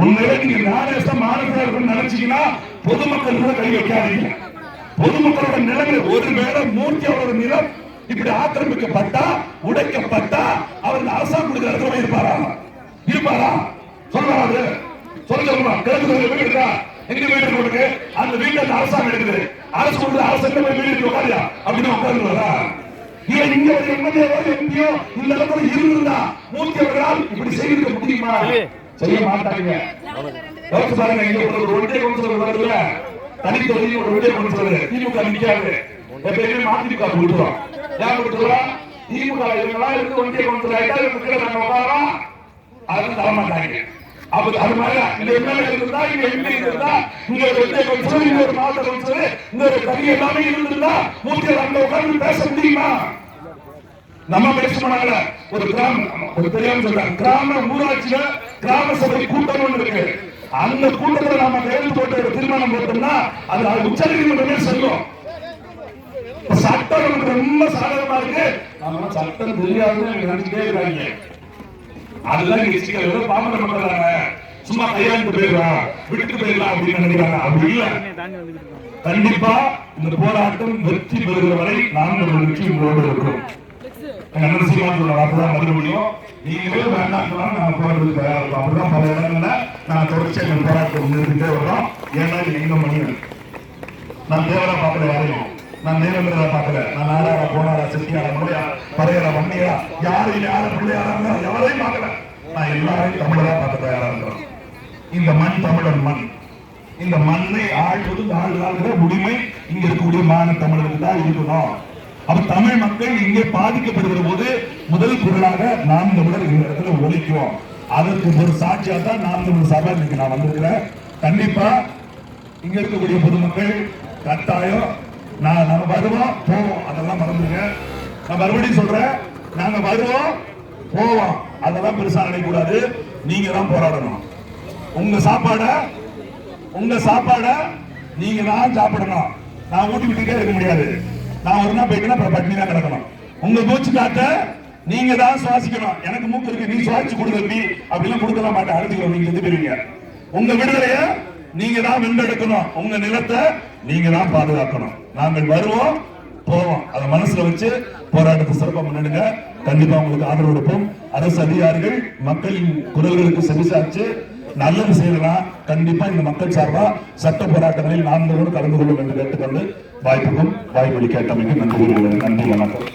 உண்மையில நீங்க நாடேசம் மாநிலத்தில் இருக்குன்னு நினைச்சீங்கன்னா பொதுமக்கள் கூட கை வைக்காதீங்க. பொதுமக்களோட நிலைமை ஒருவேளை மூர்த்தி அவரோட நிலம் இப்படி ஆக்கிரமிக்கப்பட்டா உடைக்கப்பட்டா அவருக்கு அரசாங்கம் கொடுக்கிற இடத்துல இருப்பாரா? சொல்றாரு சொல்லுமா கிழக்கு வீடு இருக்கா? எங்க வீடு கொடுக்கு அந்த வீட்டுல அரசாங்கம் எடுக்குது. அரசு கொடுக்குற அரசு வீடு உட்காரியா அப்படின்னு உட்கார்ந்துருவாரா? ஏன் இங்க ஒரு எம்எல்ஏவோ எம்பியோ இந்த இடத்துல இருந்தா மூர்த்தி அவர்களால் இப்படி செய்திருக்க முடியுமா? செய்ய மாட்டாங்க. பாருங்க இங்க ஒரு ஒன்றிய கவுன்சிலர் வருதுல தனித்தொகுதி ஒரு விஜய் கொடுத்தது திமுக நிக்காது எப்பயுமே மதிமுக கொடுத்துரும். ஏன் கொடுத்துருவோம்? திமுக இவங்களா இருந்து ஒன்றிய கவுன்சிலர் ஆயிட்டா இவங்க நாங்க உட்காரோம் அது தர மாட்டாங்க. அப்ப அது மாதிரி இந்த எம்எல்ஏ இருந்தா இங்க எம்பி இருந்தா இங்க ஒரு ஒன்றிய கவுன்சிலர் இங்க ஒரு மாவட்ட கவுன்சிலர் இங்க ஒரு தனி எல்லாமே இருந்திருந்தா மூச்சு அங்க உட்கார்ந்து பேச முடியுமா? நம்ம பேச மாட்டாங்க. ஒரு கிராமம் ஒரு தெரியாம சொல்றாங்க கிராம ஊராட்சியில கிராம சபை கூட்டம் ஒன்று இருக்கு. அந்த கூட்டத்தில் நாம கையெழுத்து போட்டு ஒரு தீர்மானம் போட்டோம்னா அது உச்ச நீதிமன்றமே சொல்லும். சட்டம் நமக்கு ரொம்ப சாதகமா இருக்கு. நம்ம சட்டம் தெரியாதுன்னு நினைச்சுட்டே இருக்காங்க. அதுதான் இங்க பாமர மக்கள் சும்மா கையாண்டு போயிடலாம் விட்டு போயிடலாம் அப்படின்னு நினைக்கிறாங்க. அப்படி இல்ல. கண்டிப்பா இந்த போராட்டம் வெற்றி பெறுகிற வரை நாங்கள் ஒரு வெற்றி உங்களோடு இருக்கிறோம். என்ன சீமான் வார்த்தைதான் மறுக்க முடியும். நீங்களே வேண்டாம் நாங்க போராட்டத்துக்கு தயாரா இருக்கோம். அப்படிதான் பல இடங்கள்ல நான் தொடர்ச்சியாக எங்கள் போராட்டம் நிறுத்திட்டே வர்றோம். ஏன்னா எங்க மணியன் நான் தேவரா பார்க்கல யாரையும். நான் நேரங்கள பார்க்கல. நான் நாடாரா போனாரா செட்டியாரா முறையா பறையரா வண்டியா யாரையும் யார பிள்ளையாரா எவரையும் பார்க்கல. நான் எல்லாரையும் தமிழரா பார்க்க தயாரா இருக்கிறோம். இந்த மண் தமிழர் மண். இந்த மண்ணை ஆழ்வது ஆளுகிற உரிமை இங்க இருக்கக்கூடிய மான தமிழருக்கு தான் இருக்கணும். அப்ப தமிழ் மக்கள் இங்கே பாதிக்கப்படுகிற போது முதல் குரலாக நாம் தமிழர் இந்த இடத்துல ஒழிக்குவோம். அதற்கு ஒரு சாட்சியா தான் நாம் தமிழ் சபை இன்னைக்கு நான் வந்திருக்கிறேன். கண்டிப்பா இங்க இருக்கக்கூடிய பொதுமக்கள் கட்டாயம் நாங்க வருவோம் போவோம் அதெல்லாம் மறந்துங்க. நான் மறுபடியும் சொல்றேன் நாங்க வருவோம் போவோம் அதெல்லாம் பெருசா நினைக்கூடாது. நீங்க தான் போராடணும். உங்க சாப்பாட நீங்க தான் சாப்பிடணும். நான் ஊட்டி விட்டுட்டே இருக்க முடியாது. நான் ஒரு நாள் போயிட்டேன்னா அப்புறம் பட்டினி தான் கிடக்கணும். உங்க மூச்சு காட்ட நீங்க தான் சுவாசிக்கணும். எனக்கு மூக்கு இருக்கு நீ சுவாசிச்சு கொடுக்க அப்படிலாம் கொடுக்கலாம் மாட்டேன். அழுதுக்கிறோம் நீங்க செஞ்சு போயிருவீங்க. உங்க விடுதலைய நீங்க தான் வென்றெடுக்கணும். உங்க நிலத்தை நீங்க தான் பாதுகாக்கணும். நாங்கள் வருவோம் போவோம். அதை மனசுல வச்சு போராட்டத்தை சிறப்பாக முன்னெடுங்க. கண்டிப்பா உங்களுக்கு ஆதரவு கொடுப்போம். அரசு அதிகாரிகள் மக்களின் குரல்களுக்கு செவிசாச்சு நல்லது செய்யலாம். கண்டிப்பா இந்த மக்கள் சார்பா சட்ட போராட்டங்களில் நான்கு கலந்து கொள்ளும் என்று கேட்டுக்கொண்டு வாய்ப்புக்கும் வாய்ப்பளி கேட்டமைக்கு நன்றி. நன்றி, வணக்கம்.